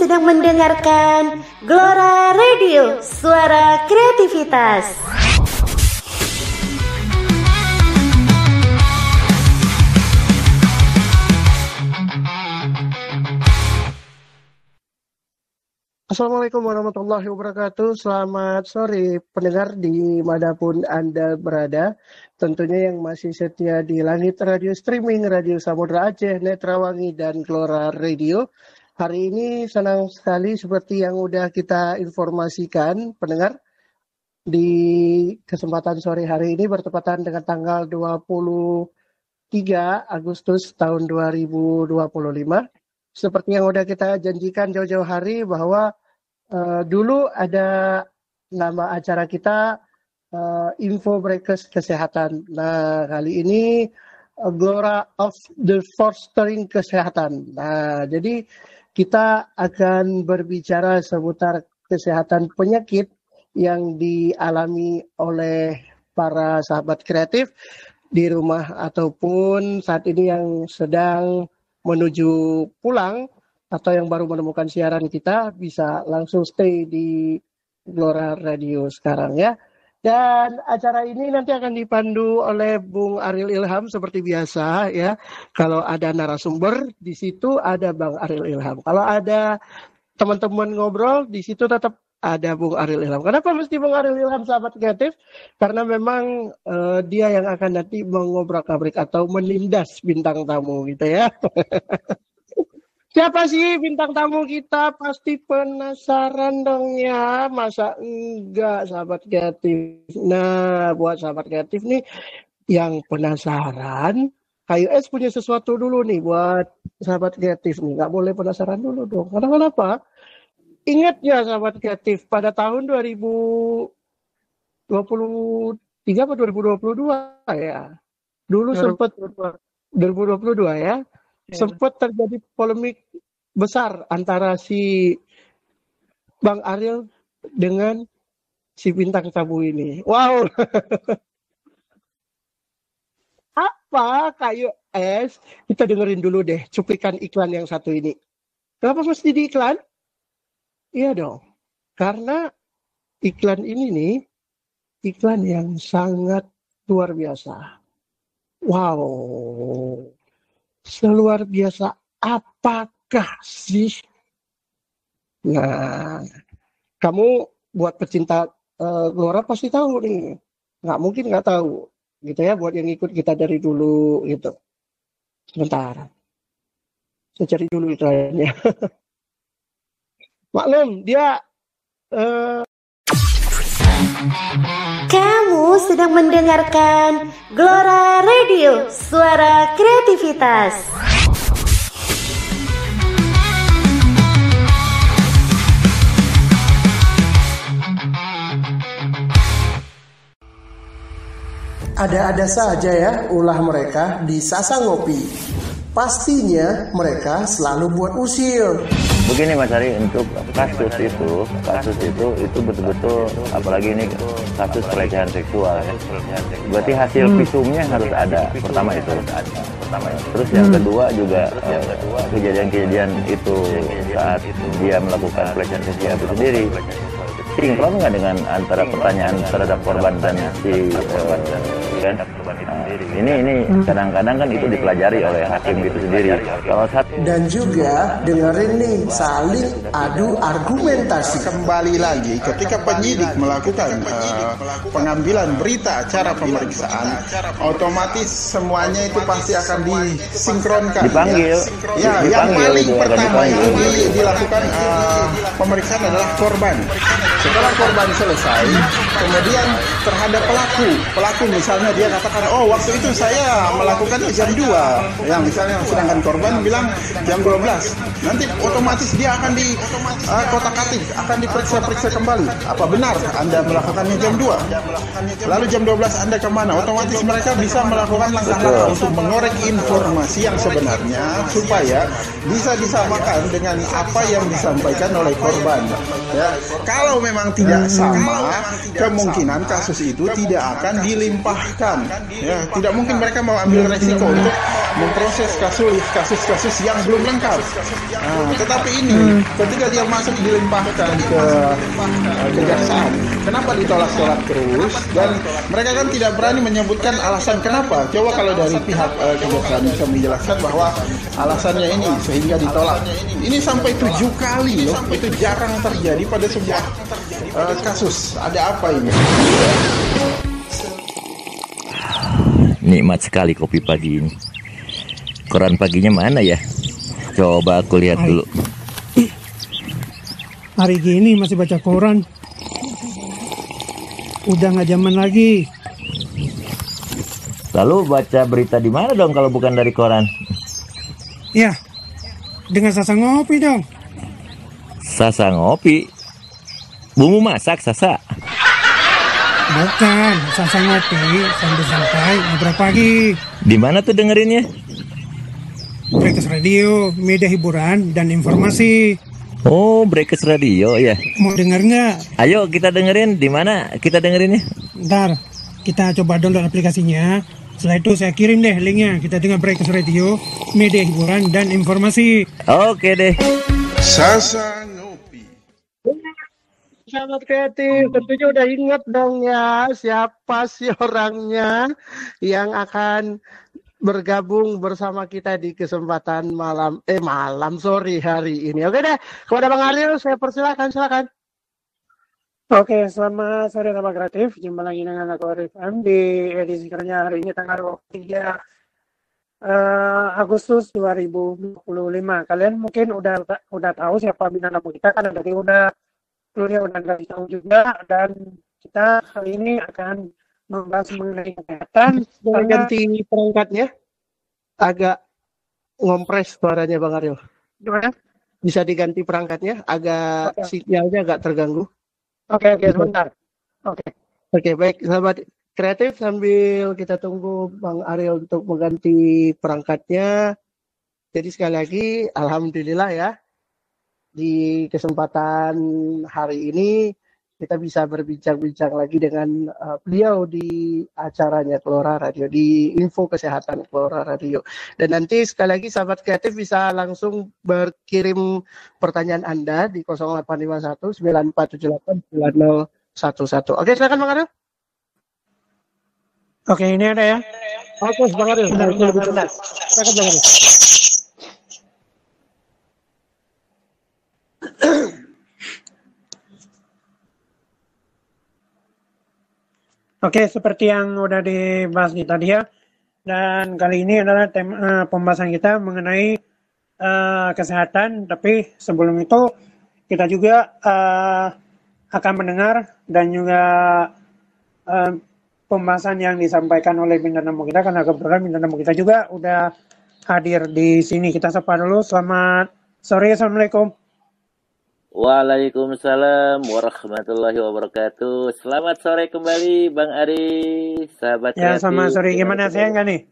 sedang mendengarkan Glora Radio, suara kreativitas. Assalamualaikum warahmatullahi wabarakatuh. Selamat sore pendengar dimanapun Anda berada. Tentunya yang masih setia di Langit Radio Streaming, Radio Samudra Aceh, Netrawangi, dan Glora Radio. Hari ini senang sekali seperti yang udah kita informasikan pendengar. Di kesempatan sore hari ini bertepatan dengan tanggal 23 Agustus tahun 2025. Seperti yang udah kita janjikan jauh-jauh hari bahwa dulu ada nama acara kita Info Breakers Kesehatan. Nah, kali ini Glora of the Fostering Kesehatan. Nah, jadi kita akan berbicara seputar kesehatan penyakit yang dialami oleh para sahabat kreatif di rumah ataupun saat ini yang sedang menuju pulang atau yang baru menemukan siaran kita bisa langsung stay di Glora Radio sekarang ya. Dan acara ini nanti akan dipandu oleh Bung Ariel Ilham seperti biasa ya. Kalau ada narasumber di situ ada Bang Ariel Ilham. Kalau ada teman-teman ngobrol di situ tetap ada Bung Ariel Ilham. Kenapa mesti Bung Ariel Ilham sahabat kreatif? Karena memang dia yang akan nanti mengobrak-abrik atau menindas bintang tamu gitu ya. Siapa sih bintang tamu kita? Pasti penasaran dong ya. Masa enggak sahabat kreatif? Nah, buat sahabat kreatif nih yang penasaran, KUS punya sesuatu dulu nih buat sahabat kreatif nih. Nggak boleh penasaran dulu dong. Karena kenapa? Ingat ya sahabat kreatif, pada tahun 2023 atau 2022 ya. Dulu sempat 2022 ya. Sempat terjadi polemik besar antara si Bang Ariel dengan si bintang tamu ini. Wow. Apa KUS? Kita dengerin dulu deh cuplikan iklan yang satu ini. Kenapa mesti di iklan? Iya dong, karena iklan ini nih, iklan yang sangat luar biasa. Wow, seluar biasa apakah sih? Nah, kamu buat pecinta Glora pasti tahu nih, nggak mungkin nggak tahu, gitu ya, buat yang ikut kita dari dulu gitu. Sebentar, saya cari dulu iklannya. Maklum, dia... Kamu sedang mendengarkan Glora Radio, suara kreativitas. Ada-ada saja ya ulah mereka di Sasa Ngopi. Pastinya mereka selalu buat usil. Begini Mas Ari, untuk kasus itu betul-betul, apalagi ini kasus pelecehan seksual ya. Berarti hasil visumnya harus ada. Pertama itu. Terus yang kedua juga kejadian-kejadian itu saat dia melakukan pelecehan seksual itu sendiri. Sinkron nggak dengan antara pertanyaan terhadap korban dan si kan? Ini kadang-kadang kan itu dipelajari oleh hakim itu sendiri. Dan juga dengerin nih saling adu argumentasi. Kembali lagi ketika penyidik melakukan pengambilan berita acara pemeriksaan, otomatis semuanya itu pasti akan disinkronkan. Dipanggil. Ya, yang paling pertama itu dilakukan pemeriksaan adalah korban. Setelah korban selesai, kemudian terhadap pelaku misalnya dia katakan, oh waktu itu saya melakukannya jam 2, yang misalnya sedangkan korban bilang jam 12, nanti otomatis dia akan di kotak-katik, akan diperiksa kembali. Apa benar Anda melakukannya jam 2? Lalu jam 12 Anda kemana? Otomatis mereka bisa melakukan langkah-langkah untuk mengorek informasi yang sebenarnya supaya bisa disamakan dengan apa yang disampaikan oleh korban. Ya, kalau memang tidak sama, kemungkinan kasus itu tidak akan dilimpahkan. Ya, tidak mungkin mereka mau ambil resiko untuk memproses kasus-kasus yang belum lengkap. Tetapi ini ketika dia masuk dilimpahkan ke kejaksaan, kenapa ditolak-tolak terus? Dan mereka kan tidak berani menyebutkan alasan kenapa. Coba kalau dari pihak kejaksaan bisa menjelaskan bahwa alasannya ini sehingga ditolak. Ini sampai 7 kali loh, itu jarang terjadi pada sebuah kasus. Ada apa ini? Nikmat sekali kopi pagi ini. Koran paginya mana ya? Coba aku lihat dulu. Hari gini masih baca koran. Udah nggak zaman lagi. Lalu baca berita di mana dong kalau bukan dari koran? Ya, dengan Sasa ngopi dong. Sasa ngopi? Bumbu masak Sasa? Bukan, Sasa ngopi sambil santai ngobrol pagi. Di mana tuh dengerinnya? Breakers Radio, media hiburan dan informasi. Oh, Breakers Radio ya. Mau denger nggak? Ayo kita dengerin. Di mana kita dengerinnya? Ntar kita coba download aplikasinya. Setelah itu saya kirim deh linknya. Kita dengar Breakers Radio, media hiburan dan informasi. Oke deh. Sasa ngopi. Sahabat kreatif, tentunya udah ingat dong ya siapa sih orangnya yang akan bergabung bersama kita di kesempatan hari ini. Oke deh, kepada Bang Ariel saya silakan. Oke, selamat sore sahabat kreatif. Jumpa lagi dengan aku Arif M di edisi kerja hari ini tanggal 3 Agustus 2025. Kalian mungkin udah tahu siapa bintang tamu kita, kan tadi udah kasih tahu juga, dan kita hari ini akan membahas mengenai kesehatan. Ganti perangkatnya, agak ngompres suaranya Bang Ariel. Gimana? Bisa diganti perangkatnya, agak sinyalnya agak terganggu. Oke, sebentar. Oke, baik sahabat kreatif, sambil kita tunggu Bang Ariel untuk mengganti perangkatnya. Jadi sekali lagi, alhamdulillah ya, di kesempatan hari ini kita bisa berbincang-bincang lagi dengan beliau di acaranya Kelora Radio, di Info Kesehatan Kelora Radio. Dan nanti sekali lagi sahabat kreatif bisa langsung berkirim pertanyaan Anda di 0851 9478 9011. Oke, silakan Bang Ariel. Oke, ini ada ya. Oke, Bang Ariel. Bentar. Silakan Bang Ariel. Oke, seperti yang udah dibahas tadi ya, dan kali ini adalah pembahasan kita mengenai kesehatan. Tapi sebelum itu kita juga akan mendengar dan juga pembahasan yang disampaikan oleh bintang tamu kita, karena kebetulan bintang tamu kita juga udah hadir di sini. Kita sapa dulu. Selamat sore, assalamualaikum. Waalaikumsalam warahmatullahi wabarakatuh. Selamat sore kembali Bang Ari, sahabat Ya, kreatif. selamat sore. Gimana, sehat nggak nih?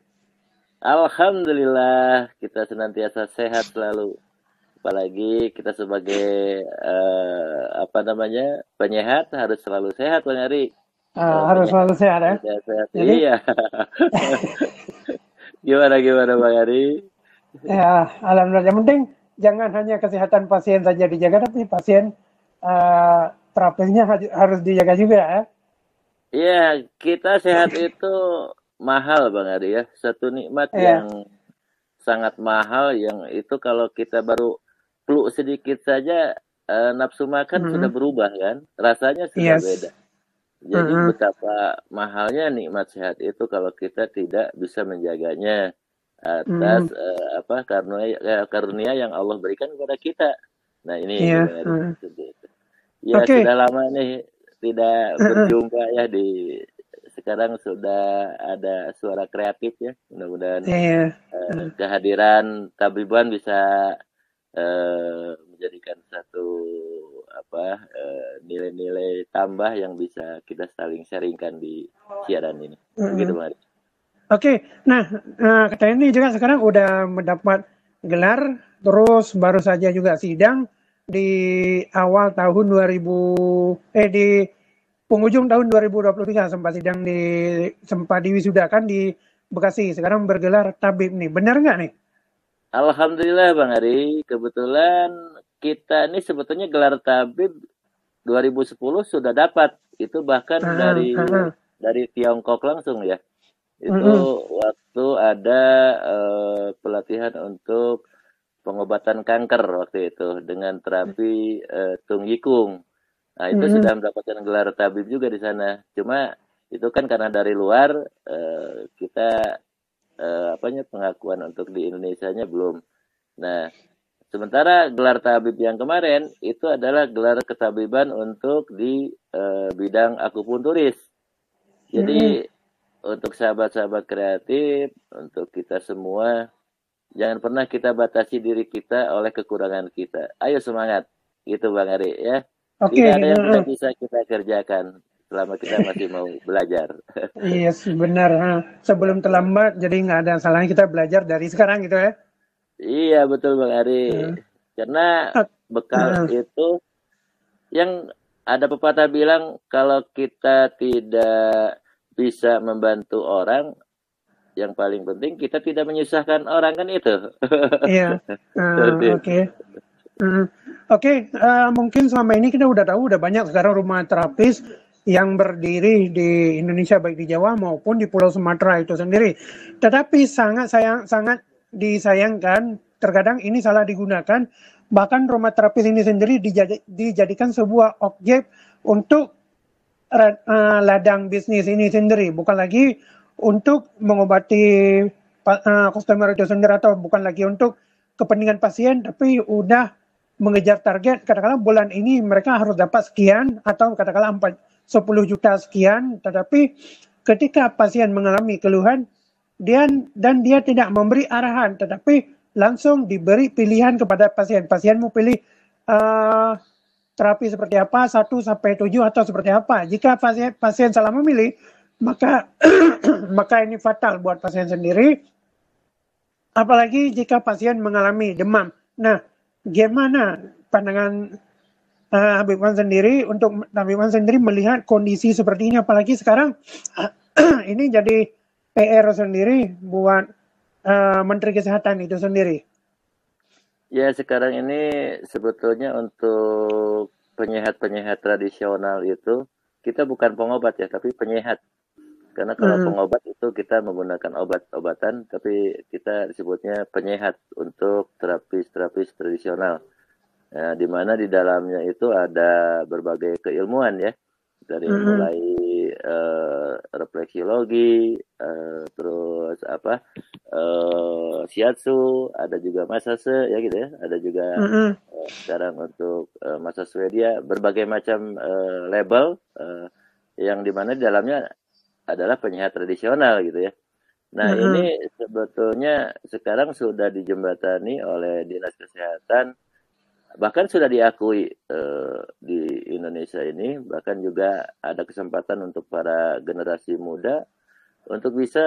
Alhamdulillah, kita senantiasa sehat selalu. Apalagi kita sebagai penyehat harus selalu sehat Bang Ari. Harus selalu sehat ya. Sehat. Jadi? Iya. Gimana Bang Ari? Ya, alhamdulillah. Yang penting jangan hanya kesehatan pasien saja dijaga, tapi pasien terapinya harus dijaga juga ya. Iya, kita sehat itu mahal Bang Ari ya. Satu nikmat yang sangat mahal, yang itu kalau kita baru flu sedikit saja nafsu makan sudah berubah kan. Rasanya sudah beda. Jadi betapa mahalnya nikmat sehat itu kalau kita tidak bisa menjaganya atas karunia yang Allah berikan kepada kita. Nah ini sudah lama nih tidak berjumpa ya, sekarang sudah ada suara kreatif ya. Mudah-mudahan kehadiran Tabriban bisa menjadikan satu nilai-nilai tambah yang bisa kita saling sharingkan di siaran ini. Begitu Mari. Oke, nah kita ini juga sekarang udah mendapat gelar, terus baru saja juga sidang di awal tahun di penghujung tahun 2023 sempat sidang sempat diwisudakan di Bekasi, sekarang bergelar tabib nih. Benar nggak nih? Alhamdulillah Bang Ari, kebetulan kita ini sebetulnya gelar tabib 2010 sudah dapat. Itu bahkan Ah, ah, ah. dari Tiongkok langsung ya. Itu Mm-mm, waktu ada pelatihan untuk pengobatan kanker waktu itu dengan terapi Tung Yikung. Nah, itu mm-mm, sudah mendapatkan gelar tabib juga di sana. Cuma itu kan karena dari luar kita apanya pengakuan untuk di Indonesianya belum. Nah, sementara gelar tabib yang kemarin itu adalah gelar ketabiban untuk di bidang akupunturis. mm-mm. Jadi untuk sahabat-sahabat kreatif, untuk kita semua, jangan pernah kita batasi diri kita oleh kekurangan kita. Ayo semangat, gitu Bang Ari ya. Oke, Tidak ada yang tidak bisa kita kerjakan selama kita masih mau belajar. yes, benar. Sebelum terlambat, jadi nggak ada salahnya kita belajar dari sekarang gitu ya. Iya betul Bang Ari. Hmm. Karena Ah, bekal ah, itu yang ada pepatah bilang kalau kita tidak bisa membantu orang, yang paling penting kita tidak menyusahkan orang kan itu. iya. Seperti itu. Oke. Hmm. Oke, mungkin selama ini kita udah tahu udah banyak sekarang rumah terapis yang berdiri di Indonesia baik di Jawa maupun di Pulau Sumatera itu sendiri. Tetapi sangat disayangkan terkadang ini salah digunakan, bahkan rumah terapis ini sendiri dijadikan sebuah objek untuk ladang bisnis ini sendiri, bukan lagi untuk mengobati customer itu sendiri atau bukan lagi untuk kepentingan pasien, tapi udah mengejar target. Katakanlah bulan ini mereka harus dapat sekian atau katakanlah 10 juta sekian, tetapi ketika pasien mengalami keluhan dan dia tidak memberi arahan, tetapi langsung diberi pilihan kepada pasien. Pasien mau pilih terapi seperti apa, 1 sampai 7 atau seperti apa. Jika pasien salah memilih, maka maka ini fatal buat pasien sendiri, apalagi jika pasien mengalami demam. Nah, gimana pandangan Habib Wan sendiri untuk Habib Wan sendiri melihat kondisi seperti ini, apalagi sekarang ini jadi PR sendiri buat Menteri Kesehatan itu sendiri. Ya sekarang ini sebetulnya untuk penyehat-penyehat tradisional itu kita bukan pengobat ya, tapi penyehat. Karena kalau pengobat itu kita menggunakan obat-obatan, tapi kita disebutnya penyehat untuk terapis-terapis tradisional. Nah, di mana di dalamnya itu ada berbagai keilmuan ya, dari mulai refleksiologi, terus shiatsu, ada juga massage ya gitu ya, ada juga sekarang untuk massage Swedia, berbagai macam label yang dimana di dalamnya adalah penyehat tradisional gitu ya. Nah ini sebetulnya sekarang sudah dijembatani oleh Dinas Kesehatan, bahkan sudah diakui di Indonesia ini, bahkan juga ada kesempatan untuk para generasi muda untuk bisa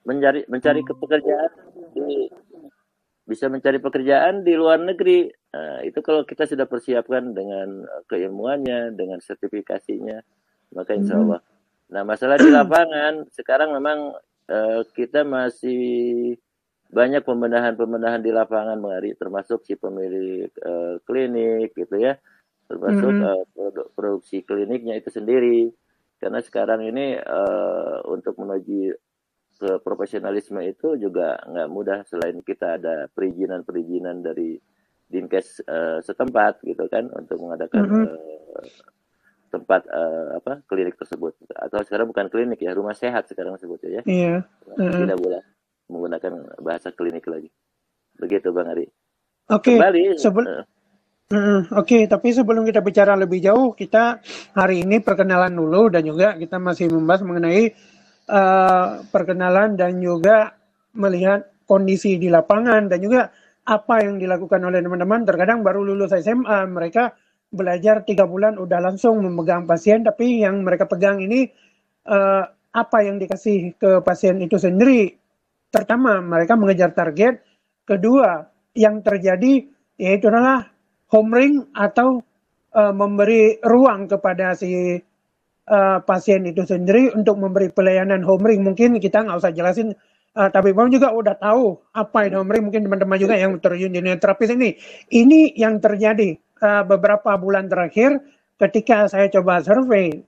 mencari pekerjaan bisa mencari pekerjaan di luar negeri. Nah, itu kalau kita sudah persiapkan dengan keilmuannya, dengan sertifikasinya, maka insya Allah. Nah, masalah di lapangan sekarang memang kita masih banyak pembenahan di lapangan, termasuk si pemilik klinik gitu ya, termasuk produksi kliniknya itu sendiri. Karena sekarang ini untuk menuju ke profesionalisme itu juga nggak mudah, selain kita ada perizinan dari Dinkes setempat gitu kan untuk mengadakan tempat klinik tersebut, atau sekarang bukan klinik ya, rumah sehat sekarang sebutnya ya. Iya. Tidak boleh menggunakan bahasa klinik lagi. Begitu Bang Ari. Oke. Kembali. Oke, tapi sebelum kita bicara lebih jauh, kita hari ini perkenalan dulu dan juga kita masih membahas mengenai perkenalan dan juga melihat kondisi di lapangan dan juga apa yang dilakukan oleh teman-teman. Terkadang baru lulus SMA, mereka belajar 3 bulan udah langsung memegang pasien, tapi yang mereka pegang ini apa yang dikasih ke pasien itu sendiri. Pertama, mereka mengejar target. Kedua, yang terjadi yaitu adalah home ring atau memberi ruang kepada si pasien itu sendiri untuk memberi pelayanan home ring. Mungkin kita nggak usah jelasin, tapi Bang juga udah tahu apa itu home ring. Mungkin teman-teman juga yang terjun di dunia terapis ini. Ini yang terjadi beberapa bulan terakhir ketika saya coba survei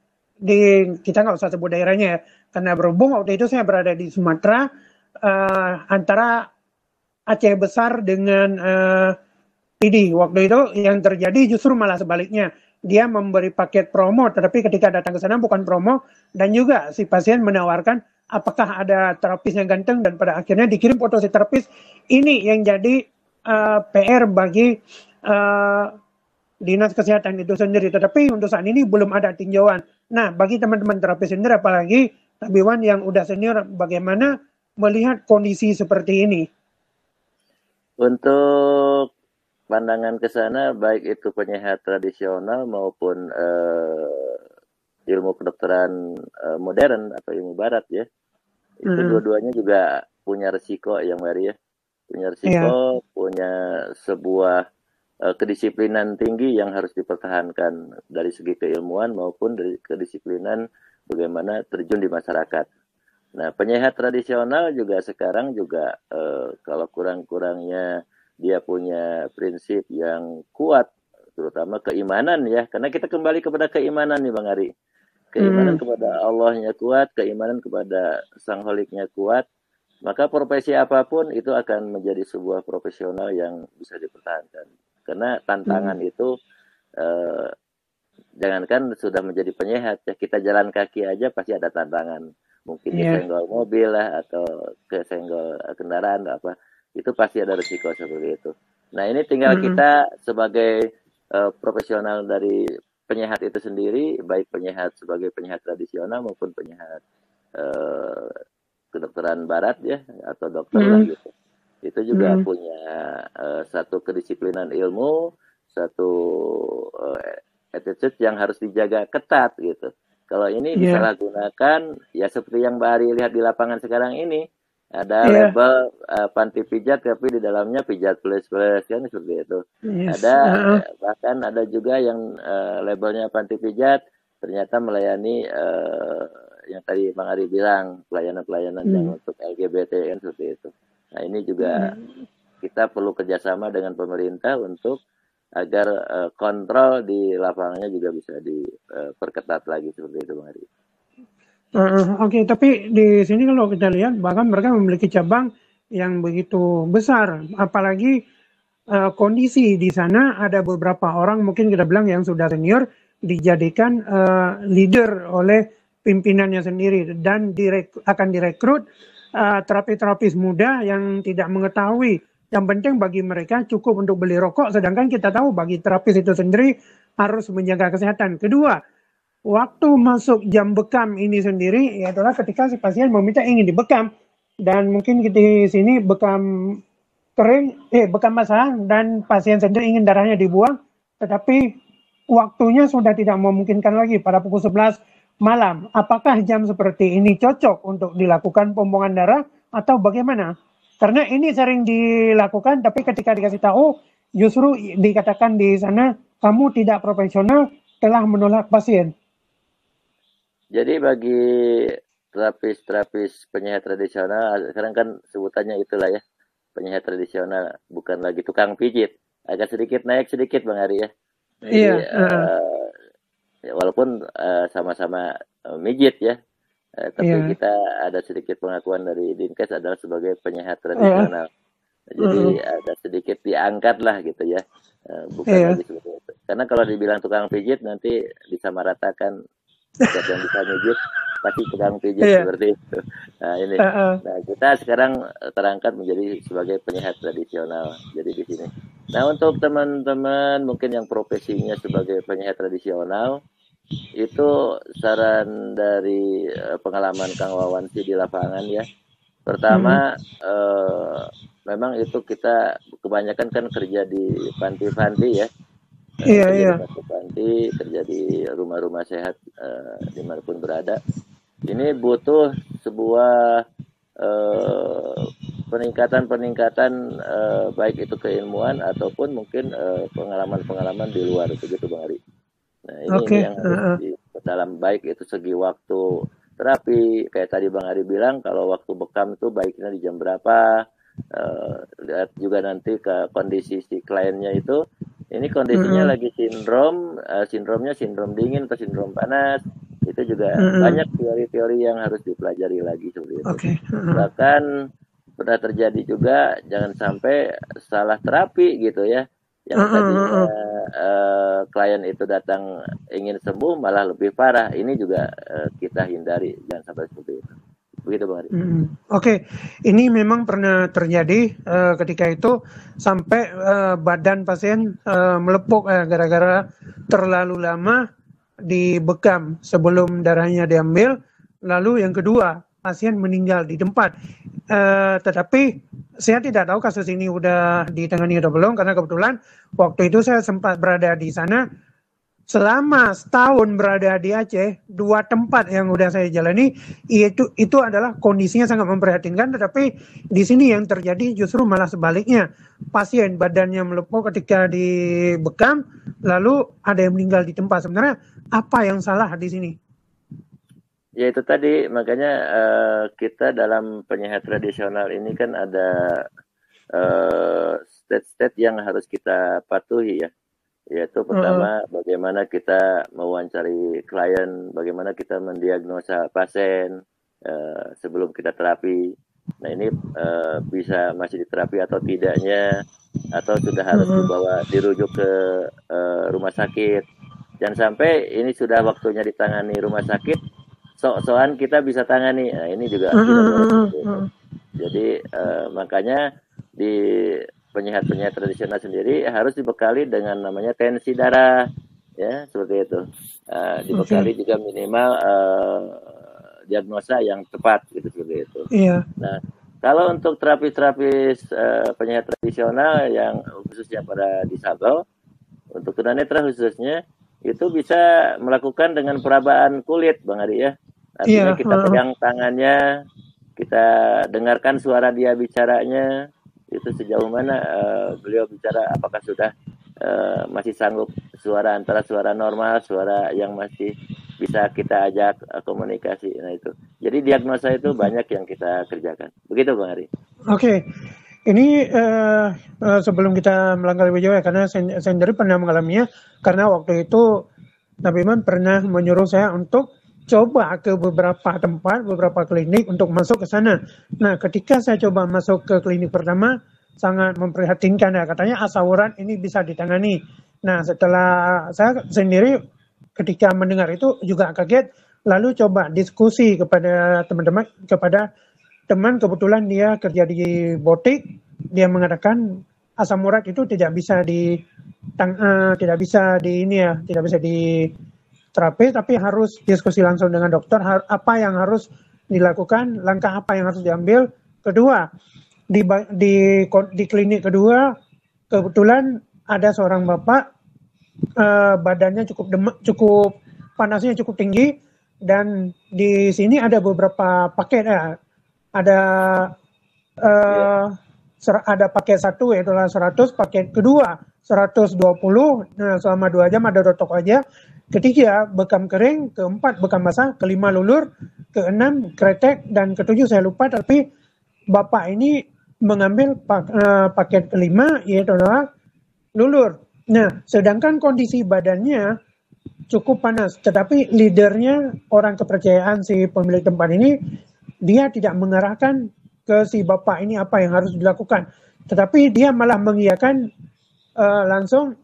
kita nggak usah sebut daerahnya ya, karena berhubung waktu itu saya berada di Sumatera, antara Aceh Besar dengan PD. Waktu itu yang terjadi justru malah sebaliknya. Dia memberi paket promo, tetapi ketika datang ke sana bukan promo, dan juga si pasien menawarkan apakah ada terapis yang ganteng, dan pada akhirnya dikirim foto si terapis. Ini yang jadi PR bagi Dinas Kesehatan itu sendiri. Tetapi untuk saat ini belum ada tinjauan. Nah, bagi teman-teman terapis sendiri, apalagi Tabiwan yang udah senior, bagaimana melihat kondisi seperti ini? Untuk pandangan ke sana, baik itu penyehat tradisional maupun ilmu kedokteran modern atau ilmu barat ya, itu dua-duanya juga punya resiko yang Mari ya, punya resiko, punya sebuah kedisiplinan tinggi yang harus dipertahankan dari segi keilmuan maupun dari kedisiplinan bagaimana terjun di masyarakat. Nah, penyehat tradisional juga sekarang juga kalau kurang-kurangnya dia punya prinsip yang kuat, terutama keimanan ya, karena kita kembali kepada keimanan nih Bang Ari. Keimanan kepada Allahnya kuat, keimanan kepada Sang Holiknya kuat, maka profesi apapun itu akan menjadi sebuah profesional yang bisa dipertahankan. Karena tantangan itu jangankan sudah menjadi penyehat ya, kita jalan kaki aja pasti ada tantangan. Mungkin kesenggol mobil lah atau kesenggol kendaraan apa, itu pasti ada risiko seperti itu. Nah, ini tinggal kita sebagai profesional dari penyehat itu sendiri, baik penyehat sebagai penyehat tradisional maupun penyehat kedokteran barat ya, atau dokter lah gitu. Itu juga punya satu kedisiplinan ilmu, satu attitude yang harus dijaga ketat gitu. Kalau ini disalahgunakan, ya seperti yang Mbak Ari lihat di lapangan sekarang ini, ada label panti pijat tapi di dalamnya pijat plus kan seperti itu. Ada bahkan ada juga yang labelnya panti pijat ternyata melayani yang tadi Bang Ari bilang pelayanan-pelayanan yang untuk LGBT kan seperti itu. Nah, ini juga kita perlu kerjasama dengan pemerintah untuk agar kontrol di lapangannya juga bisa diperketat lagi seperti itu Bang Ari. Oke, tapi di sini kalau kita lihat bahkan mereka memiliki cabang yang begitu besar, apalagi kondisi di sana ada beberapa orang mungkin kita bilang yang sudah senior dijadikan leader oleh pimpinannya sendiri dan akan direkrut terapis muda yang tidak mengetahui. Yang penting bagi mereka cukup untuk beli rokok, sedangkan kita tahu bagi terapis itu sendiri harus menjaga kesehatan. Kedua, waktu masuk jam bekam ini sendiri adalah ketika si pasien meminta ingin dibekam, dan mungkin di sini bekam kering, bekam basah, dan pasien sendiri ingin darahnya dibuang, tetapi waktunya sudah tidak memungkinkan lagi pada pukul 11 malam. Apakah jam seperti ini cocok untuk dilakukan pembuangan darah atau bagaimana? Karena ini sering dilakukan, tapi ketika dikasih tahu justru dikatakan di sana kamu tidak profesional, telah menolak pasien. Jadi bagi terapis penyehat tradisional, sekarang kan sebutannya itulah ya, penyehat tradisional, bukan lagi tukang pijit. Agak sedikit naik sedikit Bang Ari ya. Jadi, walaupun sama-sama mijit ya, tapi kita ada sedikit pengakuan dari Dinkes adalah sebagai penyehat tradisional. Jadi ada sedikit diangkat lah gitu ya, bukan lagi seperti itu. Karena kalau dibilang tukang pijit nanti disamaratakan yang bisa mijit pasti tukang pijit seperti itu. Nah ini, nah kita sekarang terangkat menjadi sebagai penyehat tradisional. Jadi di sini. Nah untuk teman-teman mungkin yang profesinya sebagai penyehat tradisional, itu saran dari pengalaman Kang Wawan sih di lapangan ya. Pertama, memang itu kita kebanyakan kan kerja di panti-panti ya. Kerja di panti, kerja di rumah-rumah sehat dimanapun berada. Ini butuh sebuah peningkatan baik itu keilmuan ataupun mungkin pengalaman-pengalaman di luar begitu Bang Ari. Nah ini yang harus dalam baik itu segi waktu terapi, kayak tadi Bang Ari bilang kalau waktu bekam itu baiknya di jam berapa, lihat juga nanti ke kondisi si kliennya itu, ini kondisinya lagi sindromnya sindrom dingin atau sindrom panas, itu juga banyak teori-teori yang harus dipelajari lagi seperti itu. Bahkan pernah terjadi juga jangan sampai salah terapi gitu ya, yang tadinya klien itu datang ingin sembuh malah lebih parah, ini juga kita hindari, jangan sampai seperti itu. Begitu Bang Ari. Oke, ini memang pernah terjadi ketika itu sampai badan pasien melepuk gara-gara terlalu lama dibekam sebelum darahnya diambil. Lalu yang kedua, pasien meninggal di tempat. Tetapi saya tidak tahu kasus ini udah ditangani atau belum, karena kebetulan waktu itu saya sempat berada di sana. Selama setahun berada di Aceh, 2 tempat yang udah saya jalani itu adalah kondisinya sangat memprihatinkan, tetapi di sini yang terjadi justru malah sebaliknya. Pasien badannya melepuh ketika dibekam, lalu ada yang meninggal di tempat. Sebenarnya apa yang salah di sini? Ya itu tadi, makanya kita dalam penyehat tradisional ini kan ada state-state yang harus kita patuhi ya. Yaitu pertama bagaimana kita mewawancari klien, bagaimana kita mendiagnosa pasien sebelum kita terapi. Nah ini bisa masih diterapi atau tidaknya, atau sudah harus dirujuk ke rumah sakit. Jangan sampai ini sudah waktunya ditangani rumah sakit, sok-sokan kita bisa tangani. Nah ini juga jadi makanya di penyehat-penyehat tradisional sendiri harus dibekali dengan namanya tensi darah, ya seperti itu. Dibekali juga minimal diagnosa yang tepat, gitu seperti itu. Nah, kalau untuk terapis-terapis penyehat tradisional yang khususnya pada disabel, untuk tunanetra khususnya, itu bisa melakukan dengan perabaan kulit, Bang Ari ya. Artinya kita pegang tangannya, kita dengarkan suara dia bicaranya. Itu sejauh mana beliau bicara, apakah sudah masih sanggup suara antara suara normal, suara yang masih bisa kita ajak komunikasi. Nah itu. Jadi diagnosa itu banyak yang kita kerjakan. Begitu Bang Ari. Oke. Ini sebelum kita melangkah lebih jauh ya, karena saya sendiri pernah mengalaminya, karena waktu itu Nabi Iman pernah menyuruh saya untuk coba ke beberapa tempat, beberapa klinik untuk masuk ke sana. Nah, ketika saya coba masuk ke klinik pertama, sangat memprihatinkan ya. Katanya asam urat ini bisa ditangani. Nah, setelah saya sendiri ketika mendengar itu juga kaget, lalu coba diskusi kepada teman-teman, kepada teman kebetulan dia kerja di butik, dia mengatakan asam urat itu tidak bisa tidak bisa di terapi, tapi harus diskusi langsung dengan dokter apa yang harus dilakukan, langkah apa yang harus diambil. Kedua, di klinik kedua kebetulan ada seorang bapak badannya cukup panasnya cukup tinggi, dan di sini ada beberapa paket ada paket 1 yaitu 100, paket kedua 120. Nah, selama 2 jam ada rotok aja. Ketiga, bekam kering. Keempat, bekam basah. Kelima, lulur. Keenam, kretek. Dan ketujuh, saya lupa. Tapi bapak ini mengambil paket kelima, yaitu adalah lulur. Nah, sedangkan kondisi badannya cukup panas. Tetapi leadernya, orang kepercayaan si pemilik tempat ini, dia tidak mengarahkan ke si bapak ini apa yang harus dilakukan. Tetapi dia malah mengiyakan langsung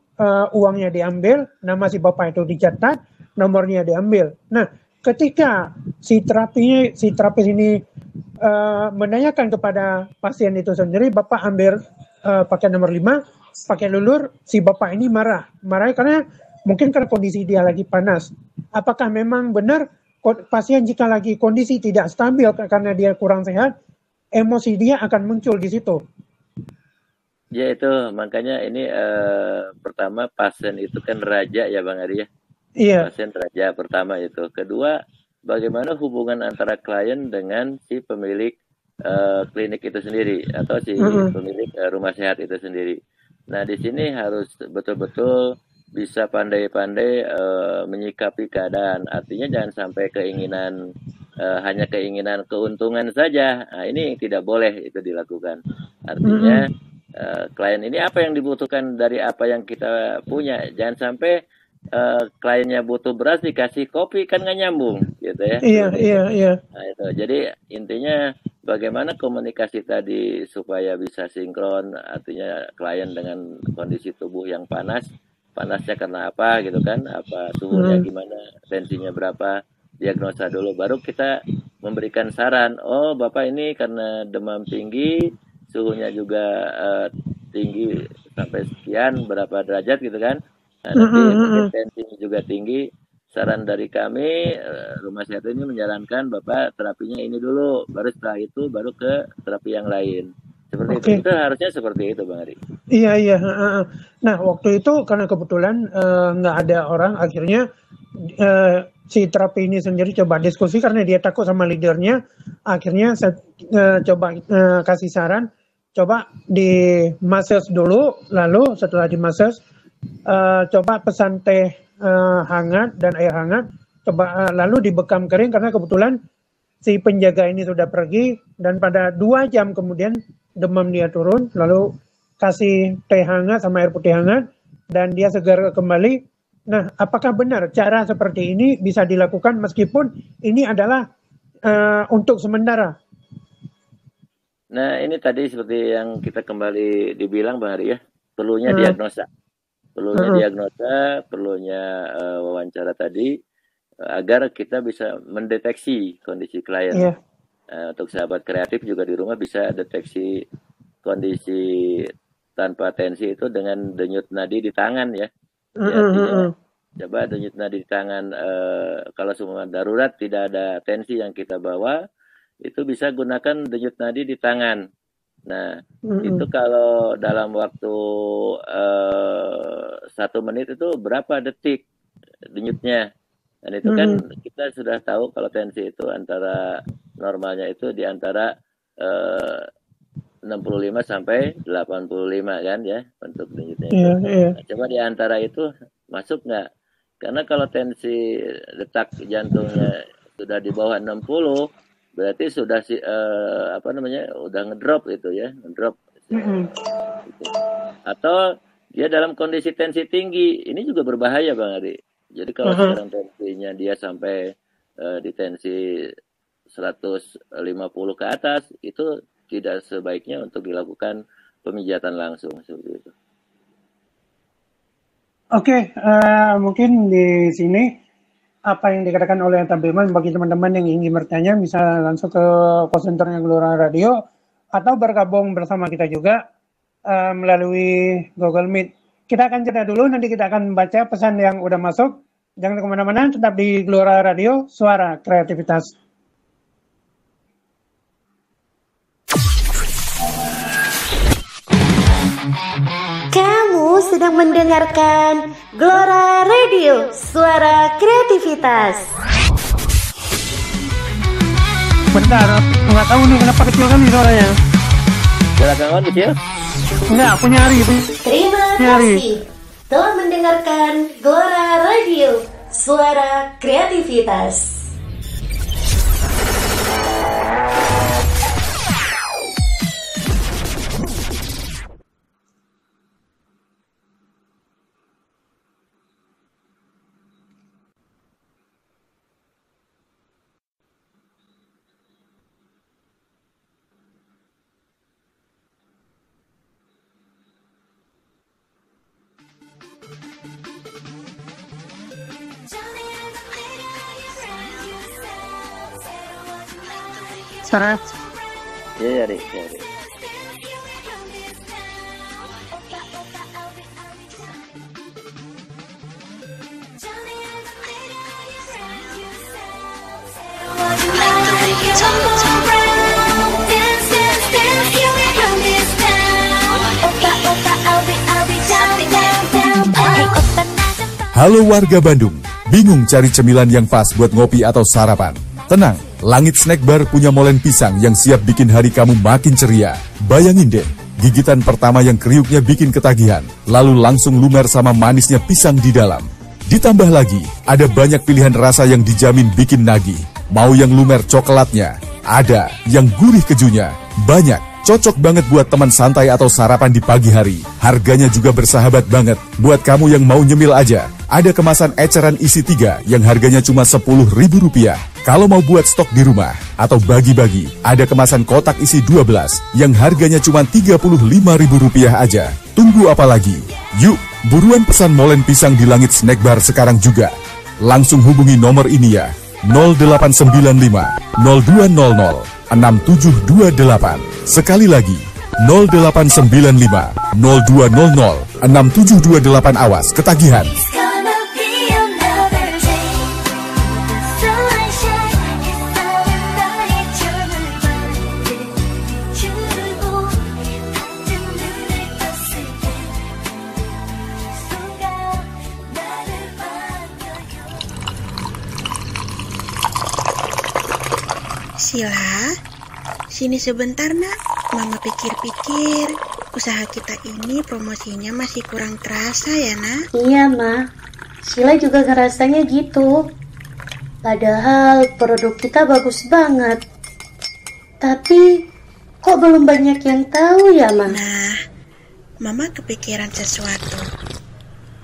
uangnya diambil, nama si bapak itu dicatat, nomornya diambil. Nah, ketika si terapis ini menanyakan kepada pasien itu sendiri, bapak ambil paket nomor 5, pakai lulur, si bapak ini marah karena mungkin karena kondisi dia lagi panas. Apakah memang benar pasien jika lagi kondisi tidak stabil karena dia kurang sehat, emosi dia akan muncul di situ? Ya itu, makanya ini pertama pasien itu kan raja ya Bang Ari ya. Iya. Pasien raja pertama itu. Kedua, bagaimana hubungan antara klien dengan si pemilik klinik itu sendiri atau si pemilik rumah sehat itu sendiri. Nah di sini harus betul-betul bisa pandai-pandai menyikapi keadaan. Artinya jangan sampai keinginan hanya keinginan keuntungan saja. Nah, ini tidak boleh itu dilakukan. Artinya klien ini apa yang dibutuhkan dari apa yang kita punya. Jangan sampai kliennya butuh beras dikasih kopi, kan nggak nyambung, gitu ya. Iya. Nah, itu. Jadi intinya bagaimana komunikasi tadi supaya bisa sinkron. Artinya klien dengan kondisi tubuh yang panasnya karena apa, gitu kan? Apa suhunya gimana, tensinya berapa, diagnosa dulu, baru kita memberikan saran. Oh, Bapak ini karena demam tinggi, suhunya juga tinggi sampai sekian berapa derajat, gitu kan? Nah, nanti tensinya juga tinggi. Saran dari kami, rumah sehat ini menyarankan Bapak terapinya ini dulu, baru setelah itu baru ke terapi yang lain. Seperti itu harusnya seperti itu, Bang Ari. Iya. Nah, waktu itu karena kebetulan nggak ada orang, akhirnya si terapi ini sendiri coba diskusi karena dia takut sama leadernya. Akhirnya saya coba kasih saran, coba di massage dulu, lalu setelah di massage coba pesan teh hangat dan air hangat, coba lalu dibekam kering karena kebetulan si penjaga ini sudah pergi, dan pada 2 jam kemudian demam dia turun, lalu kasih teh hangat sama air putih hangat dan dia segar kembali. Nah, apakah benar cara seperti ini bisa dilakukan meskipun ini adalah untuk sementara? Nah, ini tadi seperti yang kita kembali dibilang, Bang Ari, ya, perlunya diagnosa. Perlunya wawancara tadi agar kita bisa mendeteksi kondisi klien. Untuk sahabat kreatif juga di rumah bisa deteksi kondisi tanpa tensi itu dengan denyut nadi di tangan, ya. Coba denyut nadi di tangan, kalau semua darurat tidak ada tensi yang kita bawa, itu bisa gunakan denyut nadi di tangan. Nah, itu kalau dalam waktu 1 menit itu berapa detik denyutnya. Dan itu kan kita sudah tahu kalau tensi itu antara normalnya itu di antara 65 sampai 85 kan, ya, untuk denyutnya. Nah, coba di antara itu masuk nggak? Karena kalau tensi detak jantungnya sudah di bawah 60, berarti sudah udah ngedrop itu, ya, ngedrop. Atau dia dalam kondisi tensi tinggi, ini juga berbahaya, Bang Ari. Jadi kalau sekarang tensinya dia sampai di tensi 150 ke atas, itu tidak sebaiknya untuk dilakukan pemijatan langsung seperti itu. Oke, mungkin di sini apa yang dikatakan oleh Tabiman, bagi teman-teman yang ingin bertanya bisa langsung ke call centernya Gelora Radio atau bergabung bersama kita juga melalui Google Meet. Kita akan jeda dulu, nanti kita akan baca pesan yang udah masuk. Jangan kemana-mana, tetap di Gelora Radio, Suara Kreativitas. Kamu sedang mendengarkan Gelora Radio, Suara Kreativitas. Bentar, nggak tahu nih kenapa kecil kan suaranya. Suara kawan kecil? Enggak, punya Ari. Terima kasih telah mendengarkan Gelora Radio, Suara Kreativitas. Sarah. Iya, Ari. Halo warga Bandung, bingung cari cemilan yang pas buat ngopi atau sarapan? Tenang, Langit Snack Bar punya molen pisang yang siap bikin hari kamu makin ceria. Bayangin deh, gigitan pertama yang kriuknya bikin ketagihan, lalu langsung lumer sama manisnya pisang di dalam. Ditambah lagi, ada banyak pilihan rasa yang dijamin bikin nagih. Mau yang lumer coklatnya, ada yang gurih kejunya, banyak. Cocok banget buat teman santai atau sarapan di pagi hari. Harganya juga bersahabat banget. Buat kamu yang mau nyemil aja, ada kemasan eceran isi 3 yang harganya cuma Rp10.000. Kalau mau buat stok di rumah atau bagi-bagi, ada kemasan kotak isi 12 yang harganya cuma Rp35.000 aja. Tunggu apa lagi? Yuk, buruan pesan molen pisang di Langit Snack Bar sekarang juga. Langsung hubungi nomor ini ya, 0895 0200 6728. Sekali lagi, 0895 0200 6728. Awas ketagihan. Sila, sini sebentar nak. Mama pikir-pikir, usaha kita ini promosinya masih kurang terasa ya nak? Iya, Ma. Sila juga ngerasanya gitu. Padahal produk kita bagus banget. Tapi, kok belum banyak yang tahu ya, Ma? Nah, Mama kepikiran sesuatu.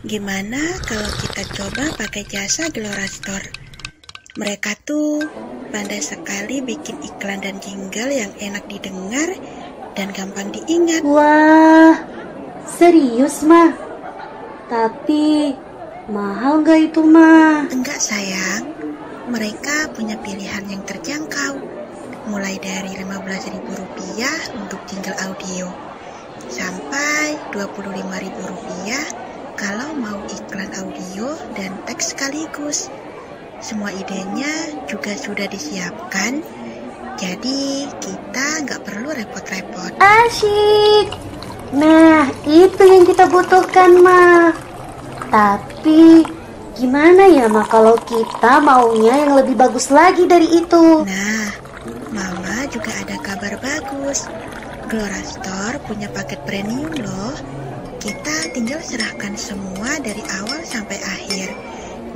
Gimana kalau kita coba pakai jasa Glora Store? Mereka tuh pandai sekali bikin iklan dan jingle yang enak didengar dan gampang diingat. Wah, serius, Ma? Tapi, mahal nggak itu, Ma? Enggak sayang, mereka punya pilihan yang terjangkau. Mulai dari Rp15.000 untuk jingle audio, sampai Rp25.000 kalau mau iklan audio dan teks sekaligus. Semua idenya juga sudah disiapkan, jadi kita nggak perlu repot-repot. Asyik! Nah, itu yang kita butuhkan, Ma. Tapi, gimana ya, Ma, kalau kita maunya yang lebih bagus lagi dari itu? Nah, Mama juga ada kabar bagus. Glora Store punya paket premium loh. Kita tinggal serahkan semua dari awal sampai akhir.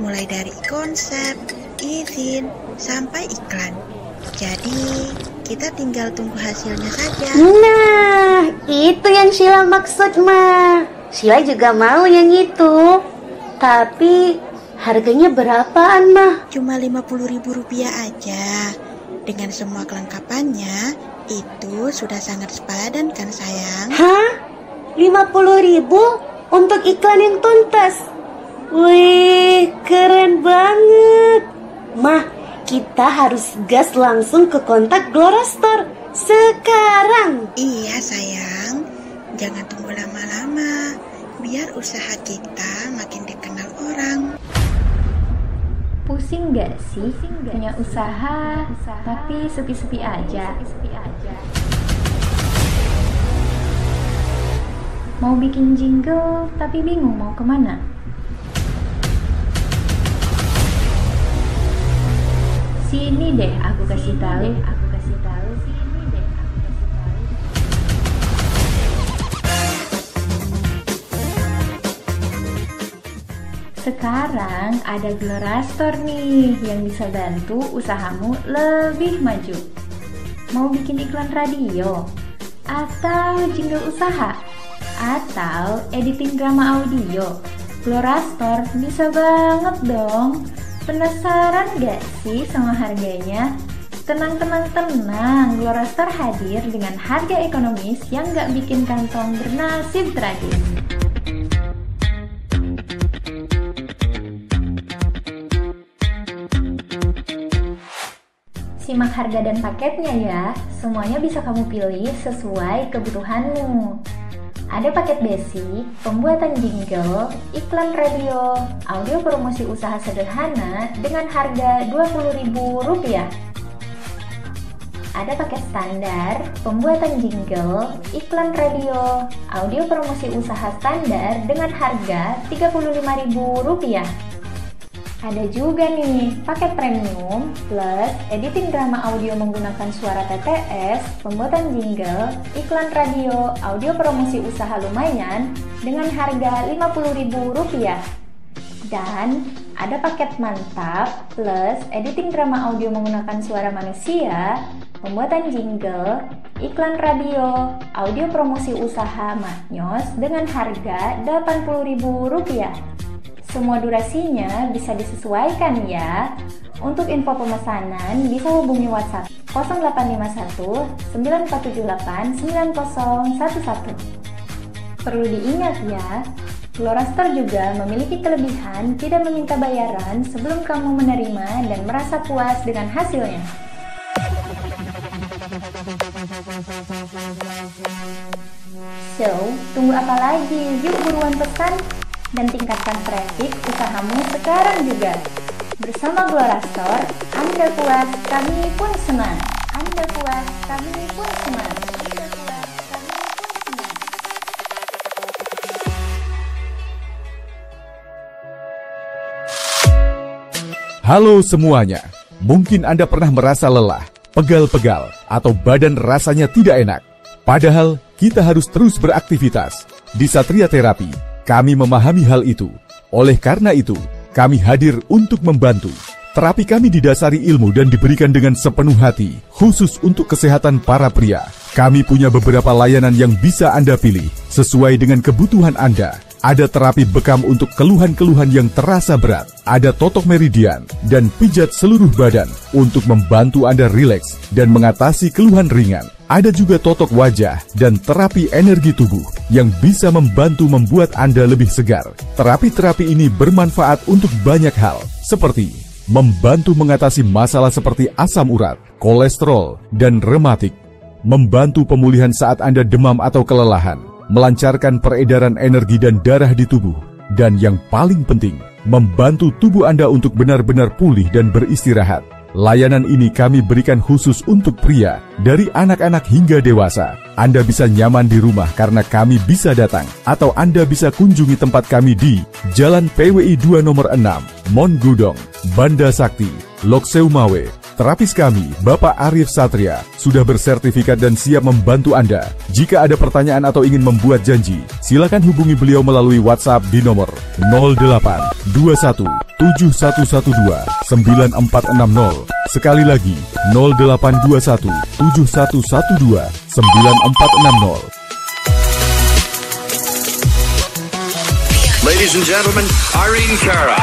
Mulai dari konsep, izin, sampai iklan. Jadi, kita tinggal tunggu hasilnya saja. Nah, itu yang Sheila maksud, Ma. Sheila juga mau yang itu. Tapi, harganya berapaan, Ma? Cuma Rp50.000 aja. Dengan semua kelengkapannya, itu sudah sangat sepadan kan sayang? Hah? 50.000 untuk iklan yang tuntas? Wih, keren banget. Mah, kita harus gas langsung ke kontak Glora Store sekarang. Iya sayang, jangan tunggu lama-lama, biar usaha kita makin dikenal orang. Pusing gak sih punya usaha tapi sepi-sepi aja? Mau bikin jingle tapi bingung mau kemana? Sini deh aku kasih tahu. Sekarang ada Glora Store nih yang bisa bantu usahamu lebih maju. Mau bikin iklan radio? Atau jingle usaha? Atau editing drama audio? Glora Store bisa banget dong. Penasaran gak sih sama harganya? Tenang, Glora Store hadir dengan harga ekonomis yang gak bikin kantong bernasib tragis. Simak harga dan paketnya ya, semuanya bisa kamu pilih sesuai kebutuhanmu. Ada paket basic, pembuatan jingle, iklan radio, audio promosi usaha sederhana dengan harga Rp20.000. Ada paket standar, pembuatan jingle, iklan radio, audio promosi usaha standar dengan harga Rp35.000. Ada juga nih paket premium plus editing drama audio menggunakan suara TTS, pembuatan jingle, iklan radio, audio promosi usaha lumayan dengan harga Rp50.000. Dan ada paket mantap plus editing drama audio menggunakan suara manusia, pembuatan jingle, iklan radio, audio promosi usaha maknyos dengan harga Rp80.000. Semua durasinya bisa disesuaikan ya. Untuk info pemesanan bisa hubungi WhatsApp 0851 9478 9011. Perlu diingat ya, Glora Store juga memiliki kelebihan tidak meminta bayaran sebelum kamu menerima dan merasa puas dengan hasilnya. So, tunggu apa lagi? Yuk buruan pesan dan tingkatkan traffic usahamu sekarang juga. Bersama Glora Store, Anda puas, kami pun senang. Anda puas, kami pun senang. Anda puas, kami pun senang. Halo semuanya, mungkin Anda pernah merasa lelah, pegal-pegal, atau badan rasanya tidak enak. Padahal kita harus terus beraktivitas. Di Satria Terapi, kami memahami hal itu. Oleh karena itu, kami hadir untuk membantu. Terapi kami didasari ilmu dan diberikan dengan sepenuh hati, khusus untuk kesehatan para pria. Kami punya beberapa layanan yang bisa Anda pilih, sesuai dengan kebutuhan Anda. Ada terapi bekam untuk keluhan-keluhan yang terasa berat. Ada totok meridian dan pijat seluruh badan untuk membantu Anda rileks dan mengatasi keluhan ringan. Ada juga totok wajah dan terapi energi tubuh yang bisa membantu membuat Anda lebih segar. Terapi-terapi ini bermanfaat untuk banyak hal, seperti membantu mengatasi masalah seperti asam urat, kolesterol, dan rematik, membantu pemulihan saat Anda demam atau kelelahan, melancarkan peredaran energi dan darah di tubuh, dan yang paling penting, membantu tubuh Anda untuk benar-benar pulih dan beristirahat. Layanan ini kami berikan khusus untuk pria, dari anak-anak hingga dewasa. Anda bisa nyaman di rumah karena kami bisa datang, atau Anda bisa kunjungi tempat kami di Jalan PWI 2 nomor 6, Mon Gudong, Banda Sakti, Lok Seumawe. Terapis kami, Bapak Arif Satria, sudah bersertifikat dan siap membantu Anda. Jika ada pertanyaan atau ingin membuat janji, silakan hubungi beliau melalui WhatsApp di nomor 0821 7112 9460. Sekali lagi, 0821 7112 9460. Ladies and gentlemen, Irene Cara.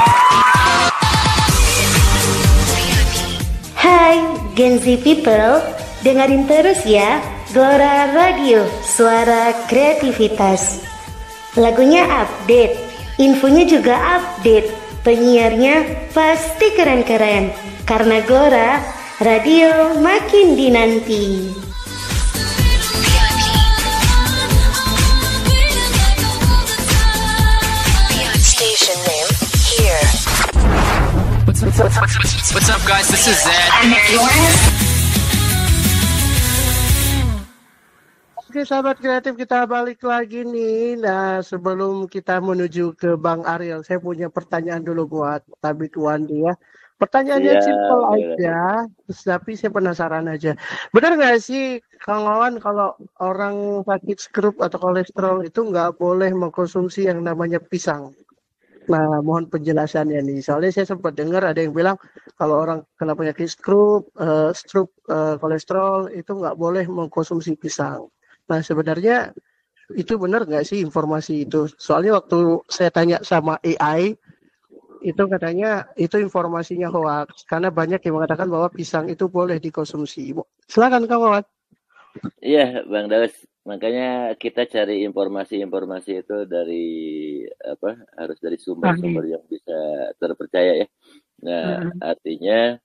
Hai Gen Z people, dengerin terus ya Glora Radio, suara kreativitas. Lagunya update, infonya juga update, penyiarnya pasti keren-keren. Karena Glora Radio makin dinanti. Station name here. What's up, guys? This is Zed. Oke sahabat kreatif, kita balik lagi nih. Nah sebelum kita menuju ke Bang Ariel, saya punya pertanyaan dulu buat Tabik Wandi ya. Pertanyaannya simple aja, tapi saya penasaran aja. Benar nggak sih Kang Wawan kalau orang sakit stroke atau kolesterol itu nggak boleh mengkonsumsi yang namanya pisang? Nah, mohon penjelasannya nih. Soalnya saya sempat dengar ada yang bilang kalau orang kena penyakit stroke, kolesterol itu nggak boleh mengkonsumsi pisang. Nah, sebenarnya itu benar nggak sih informasi itu? Soalnya waktu saya tanya sama AI, itu katanya itu informasinya hoax. Karena banyak yang mengatakan bahwa pisang itu boleh dikonsumsi. Silakan Kang Wawan. Iya, Bang Daus. Makanya kita cari informasi-informasi itu dari harus dari sumber-sumber yang bisa terpercaya ya. Nah, artinya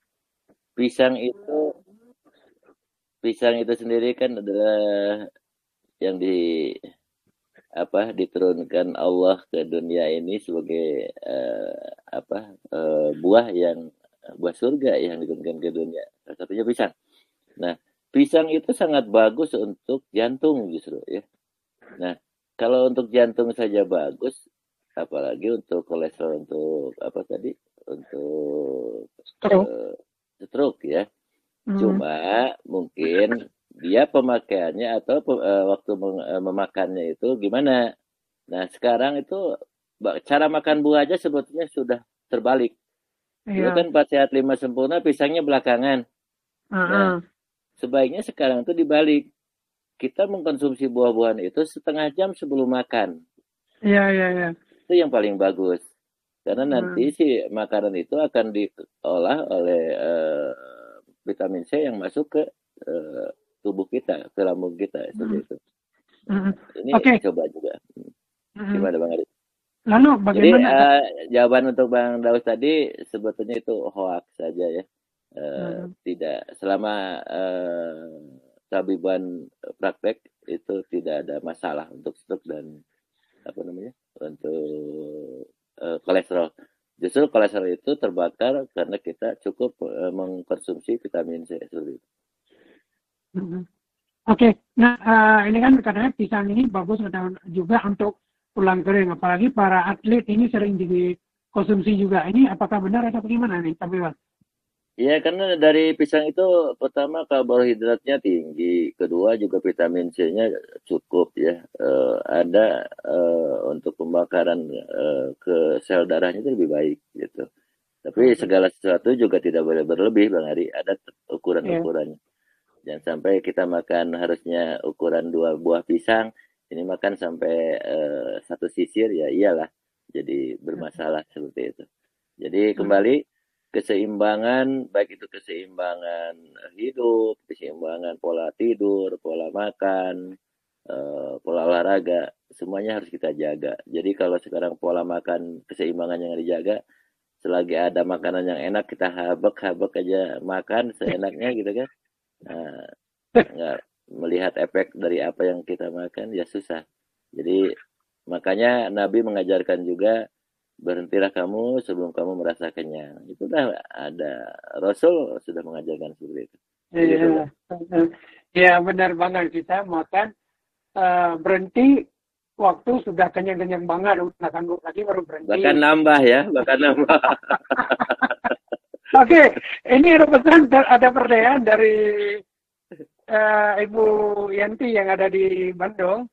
pisang itu sendiri kan adalah yang diturunkan Allah ke dunia ini sebagai buah surga yang diturunkan ke dunia. Salah satunya pisang. Nah, pisang itu sangat bagus untuk jantung justru ya. Nah, kalau untuk jantung saja bagus, apalagi untuk kolesterol, untuk stroke ya. Cuma mungkin dia pemakaiannya atau waktu memakannya itu gimana. Nah sekarang itu cara makan buah aja sebetulnya sudah terbalik. Dulu kan 4 sehat 5 sempurna, pisangnya belakangan. Nah, sebaiknya sekarang itu dibalik. Kita mengkonsumsi buah-buahan itu setengah jam sebelum makan. Iya. Itu yang paling bagus. Karena nanti si makanan itu akan diolah oleh vitamin C yang masuk ke tubuh kita, ke lambung kita. Seperti itu. Ini coba juga. Gimana Bang Ari? Lalu bagaimana? Jadi jawaban untuk Bang Daus tadi sebetulnya itu hoax saja ya. Tidak, selama tabiban praktek itu tidak ada masalah untuk stroke dan untuk kolesterol. Justru kolesterol itu terbakar karena kita cukup mengkonsumsi vitamin C seperti itu. Oke. Nah ini kan katanya pisang ini bagus juga untuk tulang kering, apalagi para atlet ini sering dikonsumsi juga. Ini apakah benar atau bagaimana nih, Tapi Bang? Iya, karena dari pisang itu pertama karbohidratnya tinggi, kedua juga vitamin C-nya cukup ya. Ada untuk pembakaran ke sel darahnya itu lebih baik gitu. Tapi segala sesuatu juga tidak boleh berlebih, Bang Ari. Ada ukuran-ukurannya. Jangan sampai kita makan harusnya ukuran 2 buah pisang, ini makan sampai 1 sisir, ya iyalah. Jadi bermasalah seperti itu. Jadi kembali keseimbangan, baik itu keseimbangan hidup, keseimbangan pola tidur, pola makan, pola olahraga, semuanya harus kita jaga. Jadi kalau sekarang pola makan keseimbangan yang dijaga, selagi ada makanan yang enak kita habek aja makan seenaknya gitu kan. Nggak melihat efek dari apa yang kita makan ya susah. Jadi makanya Nabi mengajarkan juga, berhentilah kamu sebelum kamu merasa kenyang. Itulah ada Rasul sudah mengajarkan seperti itu. Iya benar banget, kita makan berhenti waktu sudah kenyang-kenyang banget, udah sanggup lagi baru berhenti. Bahkan nambah. Oke, ini ada pesan, ada pertanyaan dari Ibu Yanti yang ada di Bandung.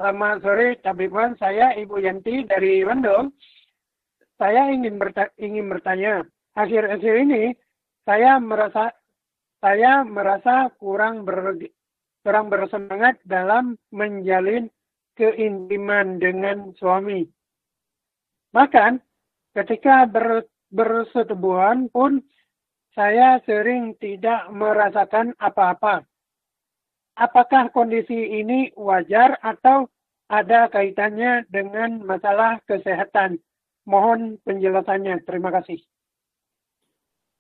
Selamat sore, Tabiban. Saya Ibu Yanti dari Bandung. Saya ingin bertanya, akhir-akhir ini saya merasa kurang bersemangat dalam menjalin keintiman dengan suami. Bahkan ketika bersetubuhan pun saya sering tidak merasakan apa-apa. Apakah kondisi ini wajar atau ada kaitannya dengan masalah kesehatan? Mohon penjelasannya. Terima kasih.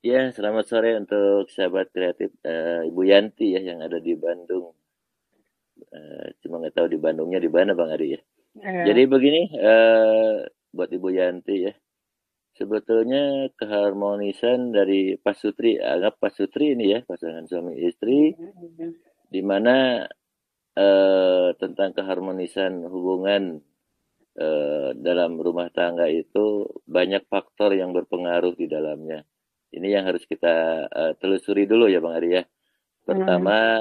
Ya, selamat sore untuk sahabat kreatif Ibu Yanti ya yang ada di Bandung. Cuma nggak tahu di Bandungnya di mana Bang Ari ya. Jadi begini, buat Ibu Yanti ya. Sebetulnya keharmonisan dari Pak Sutri, anggap Pak Sutri ini ya, pasangan suami istri, di mana tentang keharmonisan hubungan dalam rumah tangga itu banyak faktor yang berpengaruh di dalamnya. Ini yang harus kita telusuri dulu ya Bang Ari ya. Pertama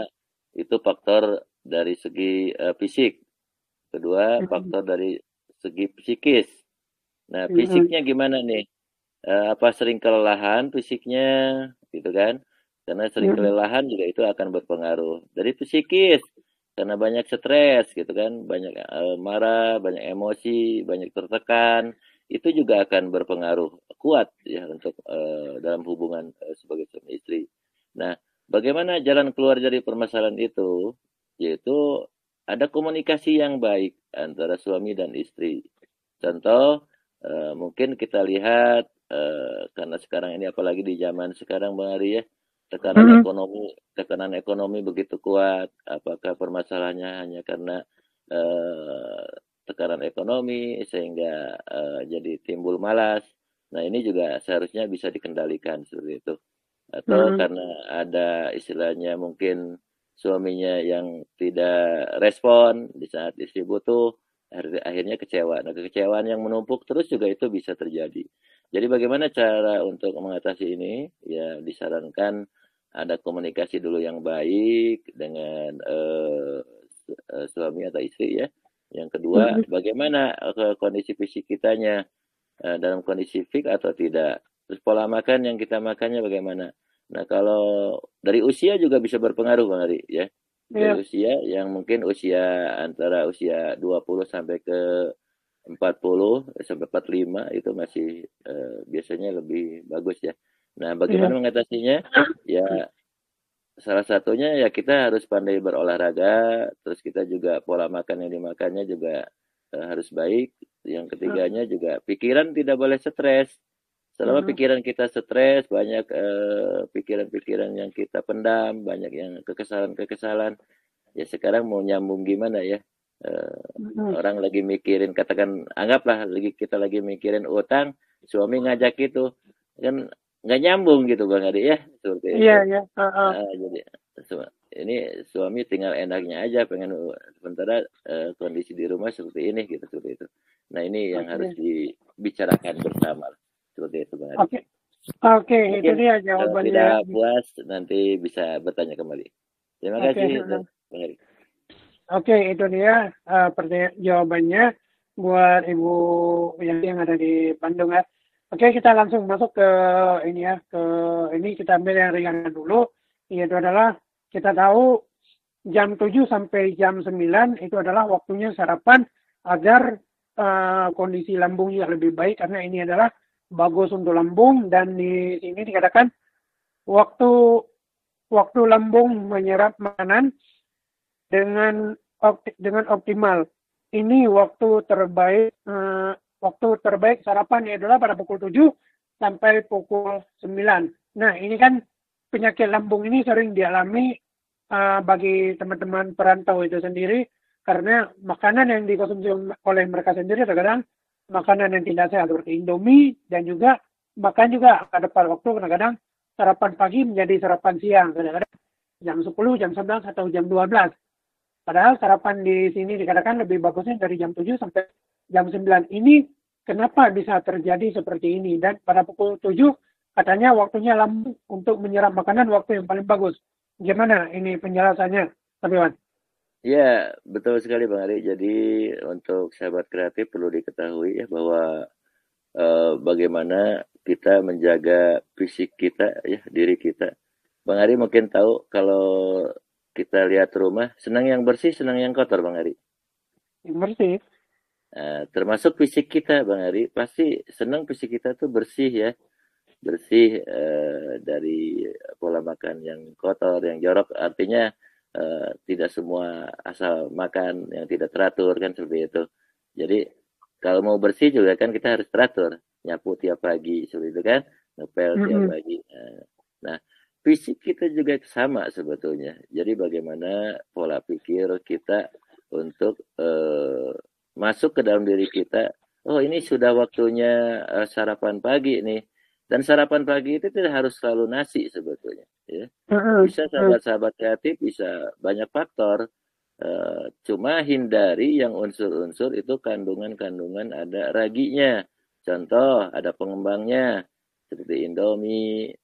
itu faktor dari segi fisik. Kedua faktor dari segi psikis. Nah fisiknya gimana nih? Apa sering kelelahan fisiknya gitu kan? Karena sering kelelahan juga itu akan berpengaruh. Dari psikis, karena banyak stres gitu kan, banyak marah, banyak emosi, banyak tertekan, itu juga akan berpengaruh kuat ya untuk dalam hubungan sebagai suami istri. Nah, bagaimana jalan keluar dari permasalahan itu? Yaitu ada komunikasi yang baik antara suami dan istri. Contoh, mungkin kita lihat karena sekarang ini apalagi di zaman sekarang Bang Ari ya, tekanan ekonomi begitu kuat. Apakah permasalahannya hanya karena tekanan ekonomi sehingga jadi timbul malas? Nah ini juga seharusnya bisa dikendalikan seperti itu. Atau karena ada istilahnya mungkin suaminya yang tidak respon di saat istri butuh, akhirnya kecewa. Nah kekecewaan yang menumpuk terus juga itu bisa terjadi. Jadi bagaimana cara untuk mengatasi ini? Ya disarankan ada komunikasi dulu yang baik dengan suami atau istri ya. Yang kedua, bagaimana kondisi fisik kitanya, dalam kondisi fit atau tidak. Terus pola makan yang kita makannya bagaimana. Nah kalau dari usia juga bisa berpengaruh Bang Ari ya. Dari usia yang mungkin antara usia 20 sampai ke 40 sampai 45 itu masih biasanya lebih bagus ya. Nah, bagaimana mengatasinya? Ya salah satunya ya kita harus pandai berolahraga, terus kita juga pola makan yang dimakannya juga harus baik. Yang ketiganya juga pikiran tidak boleh stres. Selama pikiran kita stres, banyak pikiran-pikiran yang kita pendam, banyak yang kekesalan-kekesalan. Ya sekarang mau nyambung gimana ya? Orang lagi mikirin, katakan anggaplah kita lagi mikirin utang, suami ngajak itu kan nggak nyambung gitu Bang Adi ya, seperti itu. Iya. Jadi ini suami tinggal enaknya aja, pengen sementara kondisi di rumah seperti ini gitu, seperti itu. Nah ini yang harus dibicarakan bersama, seperti itu Bang Adi. Oke, itu dia jawabannya. Tidak puas nanti bisa bertanya kembali. Terima kasih Bang Adi. Oke, itu dia jawabannya buat Ibu Yanti yang ada di Bandung ya. Oke, kita langsung masuk ke ini ya. Ini kita ambil yang ringan dulu. Yaitu adalah kita tahu jam 7 sampai jam 9 itu adalah waktunya sarapan agar kondisi lambungnya lebih baik karena ini adalah bagus untuk lambung dan di sini dikatakan waktu lambung menyerap makanan dengan optimal. Ini waktu terbaik sarapan adalah pada pukul 7 sampai pukul 9. Nah, ini kan penyakit lambung ini sering dialami bagi teman-teman perantau itu sendiri karena makanan yang dikonsumsi oleh mereka sendiri terkadang makanan yang tidak sehat seperti Indomie dan juga makan juga ada pada waktu kadang-kadang sarapan pagi menjadi sarapan siang, kadang-kadang jam 10, jam 11 atau jam 12. Padahal sarapan di sini dikatakan lebih bagusnya dari jam 7 sampai jam 9. Ini kenapa bisa terjadi seperti ini? Dan pada pukul 7 katanya waktunya lambung untuk menyerap makanan waktu yang paling bagus. Gimana ini penjelasannya, Pak Iwan? Ya, betul sekali Bang Ari. Jadi untuk sahabat kreatif perlu diketahui ya bahwa bagaimana kita menjaga fisik kita ya, diri kita. Bang Ari mungkin tahu kalau kita lihat rumah, senang yang bersih, senang yang kotor, Bang Ari. Yang bersih. Termasuk fisik kita, Bang Ari. Pasti senang fisik kita tuh bersih ya. Bersih dari pola makan yang kotor, yang jorok. Artinya tidak semua asal makan yang tidak teratur, kan seperti itu. Jadi kalau mau bersih juga kan kita harus teratur. Nyapu tiap pagi, seperti itu kan. Ngepel tiap pagi. Nah, fisik kita juga sama sebetulnya. Jadi bagaimana pola pikir kita untuk masuk ke dalam diri kita. Oh ini sudah waktunya sarapan pagi nih. Dan sarapan pagi itu tidak harus selalu nasi sebetulnya. Ya. Bisa sahabat-sahabat kreatif, bisa banyak faktor. Cuma hindari yang unsur-unsur itu kandungan-kandungan ada raginya. Contoh ada pengembangnya. Seperti Indomie,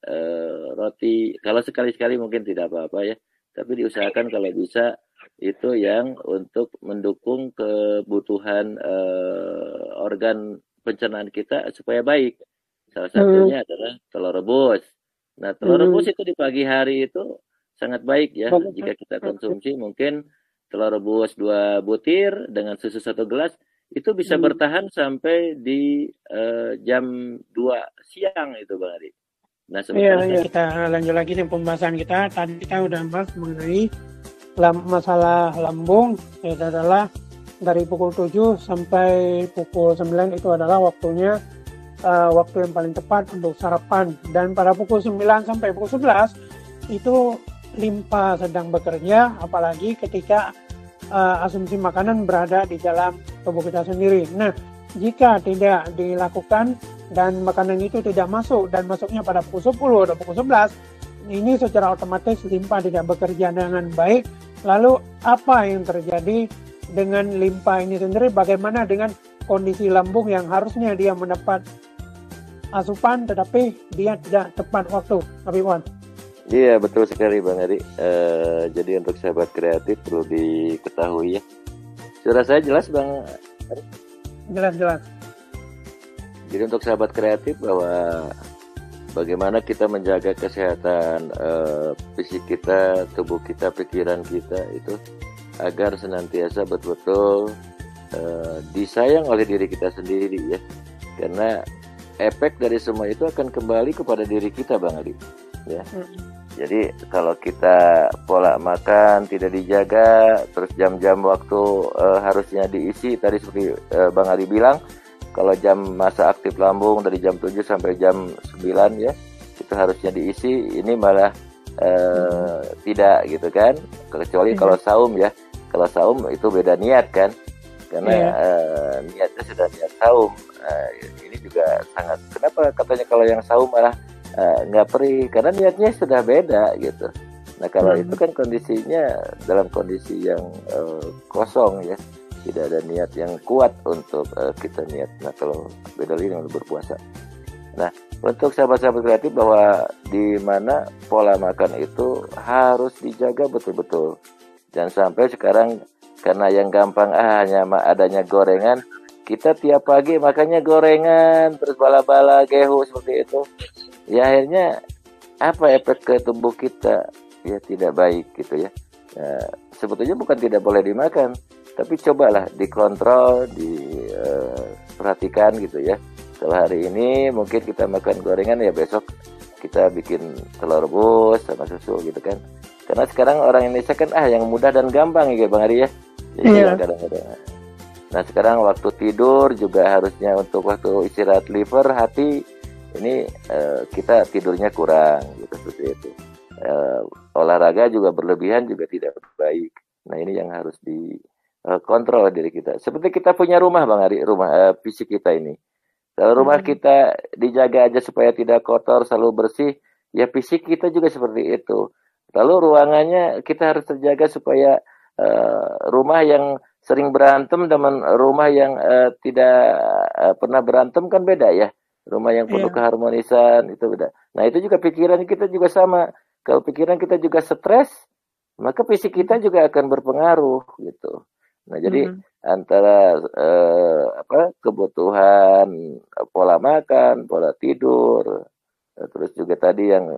roti. Kalau sekali-sekali mungkin tidak apa-apa ya. Tapi diusahakan kalau bisa itu yang untuk mendukung kebutuhan organ pencernaan kita supaya baik. Salah satunya adalah telur rebus. Nah, telur rebus itu di pagi hari itu sangat baik ya. Jika kita konsumsi mungkin telur rebus 2 butir dengan susu 1 gelas. Itu bisa bertahan sampai di jam 2 siang itu Bang Ari. Nah, sebenarnya kita lanjut lagi dengan pembahasan kita. Tadi kita udah bahas mengenai masalah lambung. Itu adalah dari pukul 7 sampai pukul 9 itu adalah waktunya waktu yang paling tepat untuk sarapan. Dan pada pukul 9 sampai pukul 11 itu limpa sedang bekerja, apalagi ketika asumsi makanan berada di dalam tubuh kita sendiri. Nah, jika tidak dilakukan dan makanan itu tidak masuk dan masuknya pada pukul 10 atau pukul 11, ini secara otomatis limpa tidak bekerja dengan baik. Lalu apa yang terjadi dengan limpa ini sendiri? Bagaimana dengan kondisi lambung yang harusnya dia mendapat asupan tetapi dia tidak tepat waktu, Habib Wan. Iya, betul sekali Bang Eri. Jadi untuk sahabat kreatif perlu diketahui ya. Suara saya jelas Bang Eri? Jelas. Jadi untuk sahabat kreatif bahwa bagaimana kita menjaga kesehatan fisik kita, tubuh kita, pikiran kita itu agar senantiasa betul-betul disayang oleh diri kita sendiri ya. Karena efek dari semua itu akan kembali kepada diri kita Bang Adi ya. Jadi kalau kita pola makan tidak dijaga, terus jam-jam waktu harusnya diisi tadi seperti Bang Adi bilang, kalau jam masa aktif lambung dari jam 7 sampai jam 9 ya, itu harusnya diisi, ini malah tidak gitu kan. Kecuali kalau saum ya. Kalau saum itu beda niat kan. Karena niatnya sudah niat saum. Ini juga sangat, kenapa katanya kalau yang saum malah nggak perih? Karena niatnya sudah beda gitu. Nah kalau itu kan kondisinya dalam kondisi yang kosong ya. Tidak ada niat yang kuat untuk kita niat. Nah kalau beda lagi dengan berpuasa. Nah untuk sahabat-sahabat kreatif bahwa di mana pola makan itu harus dijaga betul-betul. Jangan sampai sekarang karena yang gampang hanya adanya gorengan, kita tiap pagi makannya gorengan terus bala-bala gehu seperti itu. Ya akhirnya apa efek ke tubuh kita? Ya tidak baik gitu ya. Nah, sebetulnya bukan tidak boleh dimakan. Tapi cobalah dikontrol, diperhatikan gitu ya. Kalau hari ini mungkin kita makan gorengan ya besok kita bikin telur rebus sama susu gitu kan. Karena sekarang orang Indonesia kan yang mudah dan gampang ya Bang Ari ya. Jadi kadang-kadang. Nah sekarang waktu tidur juga harusnya untuk waktu istirahat liver, hati ini kita tidurnya kurang gitu seperti itu. Olahraga juga berlebihan juga tidak baik. Nah ini yang harus kontrol diri kita. Seperti kita punya rumah Bang Ari, rumah fisik kita ini. Kalau rumah kita dijaga aja supaya tidak kotor, selalu bersih, ya fisik kita juga seperti itu. Lalu ruangannya kita harus terjaga supaya rumah yang sering berantem dengan rumah yang tidak pernah berantem kan beda ya. Rumah yang penuh keharmonisan itu beda. Nah itu juga pikiran kita juga sama. Kalau pikiran kita juga stres, maka fisik kita juga akan berpengaruh gitu. Nah jadi antara kebutuhan pola makan, pola tidur, terus juga tadi yang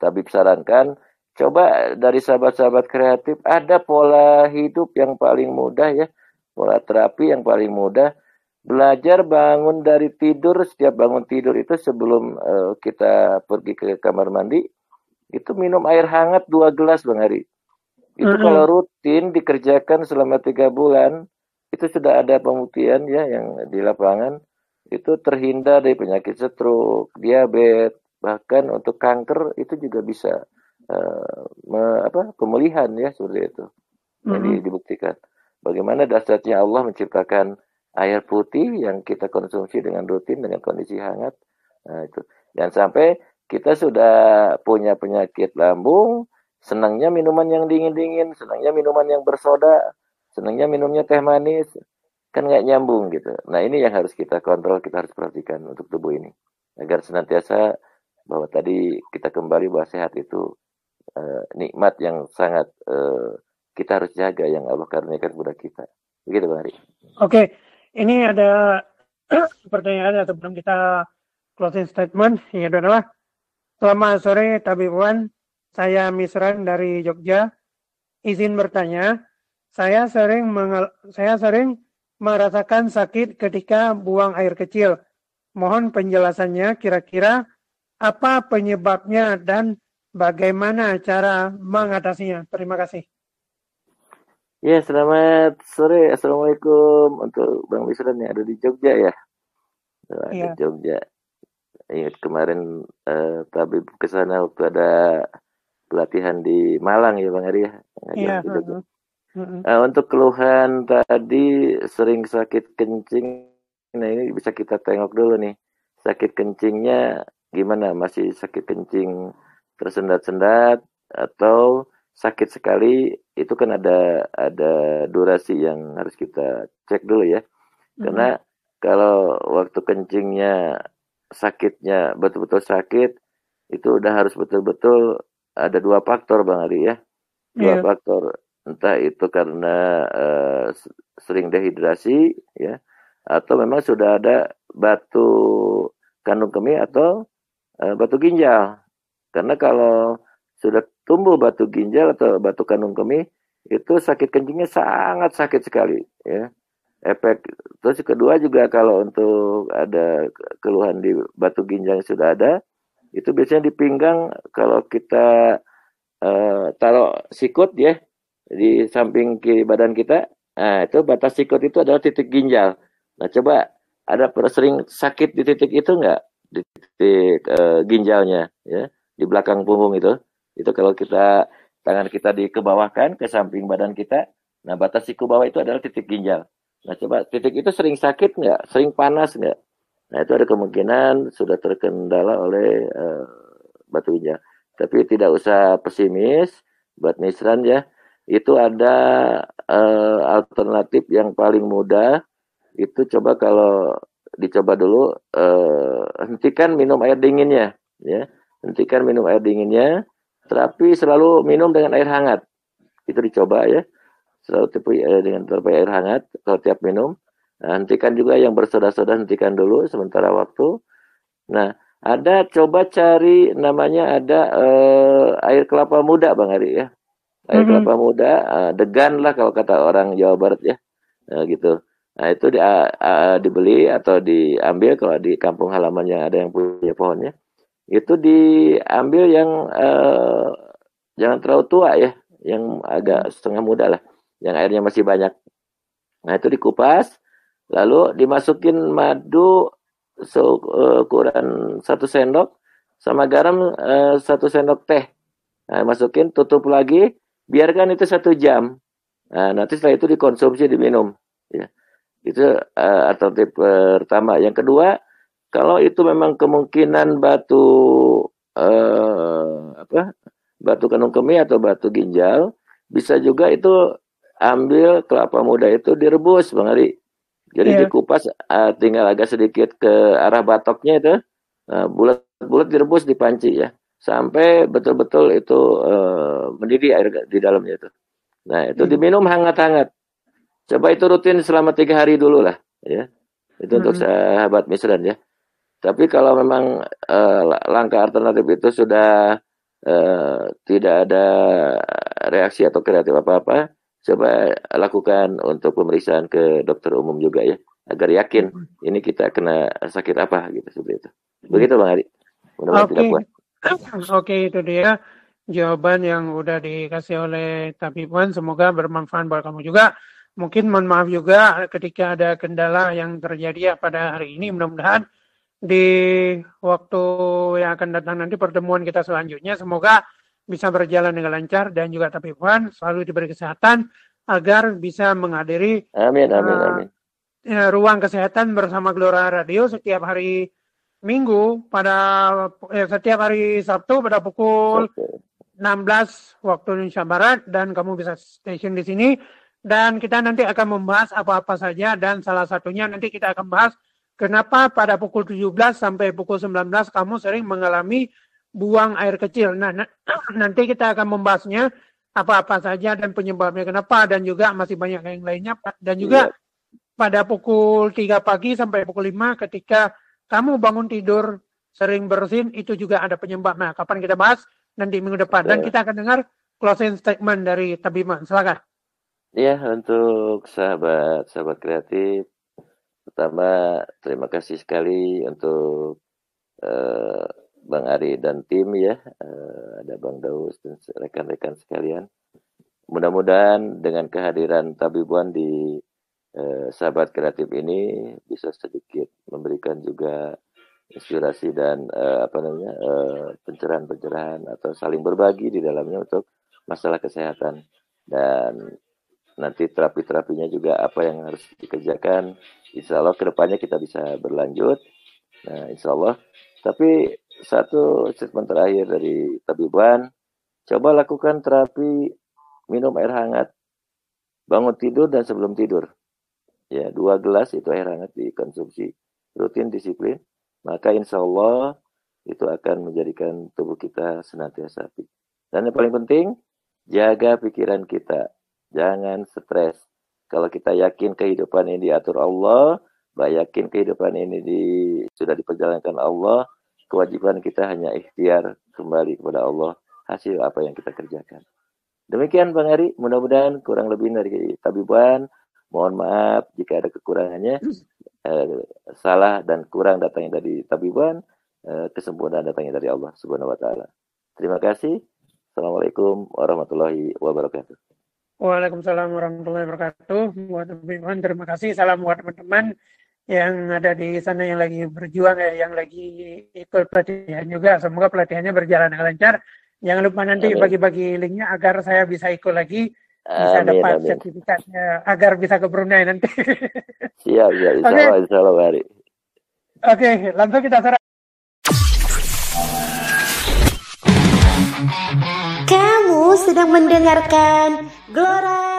tabib sarankan, coba dari sahabat-sahabat kreatif ada pola hidup yang paling mudah ya, pola terapi yang paling mudah. Belajar bangun dari tidur, setiap bangun tidur itu sebelum kita pergi ke kamar mandi, itu minum air hangat 2 gelas Bang Ari. Itu kalau rutin dikerjakan selama 3 bulan, itu sudah ada pembuktian ya yang di lapangan, itu terhindar dari penyakit stroke, diabetes, bahkan untuk kanker itu juga bisa pemulihan ya seperti itu. Jadi dibuktikan. Bagaimana dasarnya Allah menciptakan air putih yang kita konsumsi dengan rutin dengan kondisi hangat. Nah, itu. Jangan sampai kita sudah punya penyakit lambung, senangnya minuman yang dingin-dingin, senangnya minuman yang bersoda, senangnya minumnya teh manis, kan nggak nyambung gitu. Nah ini yang harus kita kontrol, kita harus perhatikan untuk tubuh ini, agar senantiasa bahwa tadi kita kembali bahwa sehat itu nikmat yang sangat kita harus jaga yang Allah karuniakan kepada kita. Begitu Bang Ari. Oke, ini ada pertanyaan sebelum kita closing statement. Ini adalah selamat sore Tabib Wan. Saya Misran dari Jogja. Izin bertanya, saya sering merasakan sakit ketika buang air kecil. Mohon penjelasannya, kira-kira apa penyebabnya dan bagaimana cara mengatasinya? Terima kasih. Ya, selamat sore. Assalamualaikum untuk Bang Misran yang ada di Jogja ya. Di Jogja. Ingat kemarin tabib ke sana waktu ada pelatihan di Malang ya Bang Ari ya. Iya. Untuk keluhan tadi sering sakit kencing. Nah ini bisa kita tengok dulu nih. Sakit kencingnya gimana? Masih sakit kencing tersendat-sendat atau sakit sekali? Itu kan ada durasi yang harus kita cek dulu ya. Karena kalau waktu kencingnya sakitnya betul-betul sakit, itu udah harus betul-betul ada 2 faktor Bang Ari ya. 2 faktor, entah itu karena sering dehidrasi ya, atau memang sudah ada batu kandung kemih atau batu ginjal. Karena kalau sudah tumbuh batu ginjal atau batu kandung kemih, itu sakit kencingnya sangat sakit sekali ya. Efek terus kedua juga kalau untuk ada keluhan di batu ginjal yang sudah ada, itu biasanya di pinggang kalau kita taruh sikut ya di samping kiri badan kita, nah itu batas sikut itu adalah titik ginjal. Nah coba ada sering sakit di titik itu nggak? Di titik ginjalnya ya, di belakang punggung itu kalau kita tangan kita dikebawahkan ke samping badan kita, nah batas siku bawah itu adalah titik ginjal. Nah coba titik itu sering sakit nggak? Sering panas nggak? Nah itu ada kemungkinan sudah terkendala oleh batu ginjal. Tapi tidak usah pesimis buat Misran ya. Itu ada alternatif yang paling mudah. Itu coba kalau dicoba dulu, hentikan minum air dinginnya ya. Hentikan minum air dinginnya, terapi selalu minum dengan air hangat. Itu dicoba ya. Selalu dengan terapi air hangat kalau tiap minum. Nah, hentikan juga yang bersoda-soda, hentikan dulu sementara waktu. Nah, ada coba cari namanya ada air kelapa muda Bang Ari ya. Air kelapa muda, degan lah kalau kata orang Jawa Barat ya. Gitu. Nah, itu dibeli atau diambil kalau di kampung halamannya ada yang punya pohonnya. Itu diambil yang jangan terlalu tua ya, yang agak setengah muda lah, yang airnya masih banyak. Nah, itu dikupas, lalu dimasukin madu ukuran 1 sendok sama garam 1 sendok teh. Nah, masukin, tutup lagi, biarkan itu 1 jam. Nah, nanti setelah itu dikonsumsi, diminum. Ya. Itu alternatif pertama. Yang kedua, kalau itu memang kemungkinan batu batu kandung kemih atau batu ginjal, bisa juga itu ambil kelapa muda itu direbus Bang Ari. Jadi dikupas, tinggal agak sedikit ke arah batoknya itu, bulat-bulat direbus di panci ya, sampai betul-betul itu mendidih air di dalamnya itu. Nah itu diminum hangat-hangat. Coba itu rutin selama 3 hari dulu lah ya. Itu untuk sahabat Misran ya. Tapi kalau memang langkah alternatif itu sudah tidak ada reaksi atau kreatif apa-apa, coba lakukan untuk pemeriksaan ke dokter umum juga ya, agar yakin ini kita kena sakit apa gitu seperti itu. Begitu Bang Ari. Mudah-mudahan tidak puas. Oke, itu dia jawaban yang udah dikasih oleh Tabibuan. Semoga bermanfaat buat kamu juga. Mungkin mohon maaf juga ketika ada kendala yang terjadi pada hari ini. Mudah-mudahan di waktu yang akan datang nanti pertemuan kita selanjutnya semoga bisa berjalan dengan lancar dan juga Tabibuan selalu diberi kesehatan agar bisa menghadiri ruang kesehatan bersama Gelora Radio setiap hari Minggu setiap hari Sabtu pada pukul 16 waktu Indonesia Barat, dan kamu bisa station di sini dan kita nanti akan membahas apa-apa saja, dan salah satunya nanti kita akan bahas kenapa pada pukul 17 sampai pukul 19 kamu sering mengalami buang air kecil. Nah, nanti kita akan membahasnya apa-apa saja dan penyebabnya kenapa, dan juga masih banyak yang lainnya. Dan juga pada pukul 3 pagi sampai pukul 5 ketika kamu bangun tidur sering bersin, itu juga ada penyebab. Nah, kapan kita bahas? Nanti minggu depan. Dan kita akan dengar closing statement dari Tabiman. Silakan. Ya, untuk sahabat kreatif, pertama terima kasih sekali untuk Bang Ari dan tim ya, ada Bang Daus dan rekan-rekan sekalian. Mudah-mudahan dengan kehadiran Tabibuan di sahabat kreatif ini bisa sedikit memberikan juga inspirasi dan pencerahan-pencerahan atau saling berbagi di dalamnya untuk masalah kesehatan. Dan nanti terapi-terapinya juga apa yang harus dikerjakan, insya Allah kedepannya kita bisa berlanjut. Nah, insya Allah. Tapi satu statement terakhir dari Tabibuan, coba lakukan terapi minum air hangat bangun tidur dan sebelum tidur. Ya, 2 gelas itu air hangat dikonsumsi rutin, disiplin. maka insya Allah itu akan menjadikan tubuh kita senantiasa fit. Dan yang paling penting, jaga pikiran kita, jangan stres. Kalau kita yakin kehidupan ini diatur Allah, yakin kehidupan ini sudah diperjalankan Allah, kewajiban kita hanya ikhtiar kembali kepada Allah hasil apa yang kita kerjakan. Demikian Bang Ari, mudah-mudahan kurang lebih dari tabiban. Mohon maaf jika ada kekurangannya, salah dan kurang datangnya dari tabiban, kesempurnaan datangnya dari Allah Subhanahu wa taala. Terima kasih. Assalamualaikum warahmatullahi wabarakatuh. Waalaikumsalam warahmatullahi wabarakatuh. Buat teman-teman, terima kasih. Salam buat teman-teman yang ada di sana yang lagi berjuang, yang lagi ikut pelatihan juga. Semoga pelatihannya berjalan dengan lancar. Jangan lupa nanti bagi-bagi linknya agar saya bisa ikut lagi, bisa dapat sertifikatnya, agar bisa ke Brunei nanti. Siap, ya, insya Allah hari. Oke, langsung kita serah. Kamu sedang mendengarkan Glora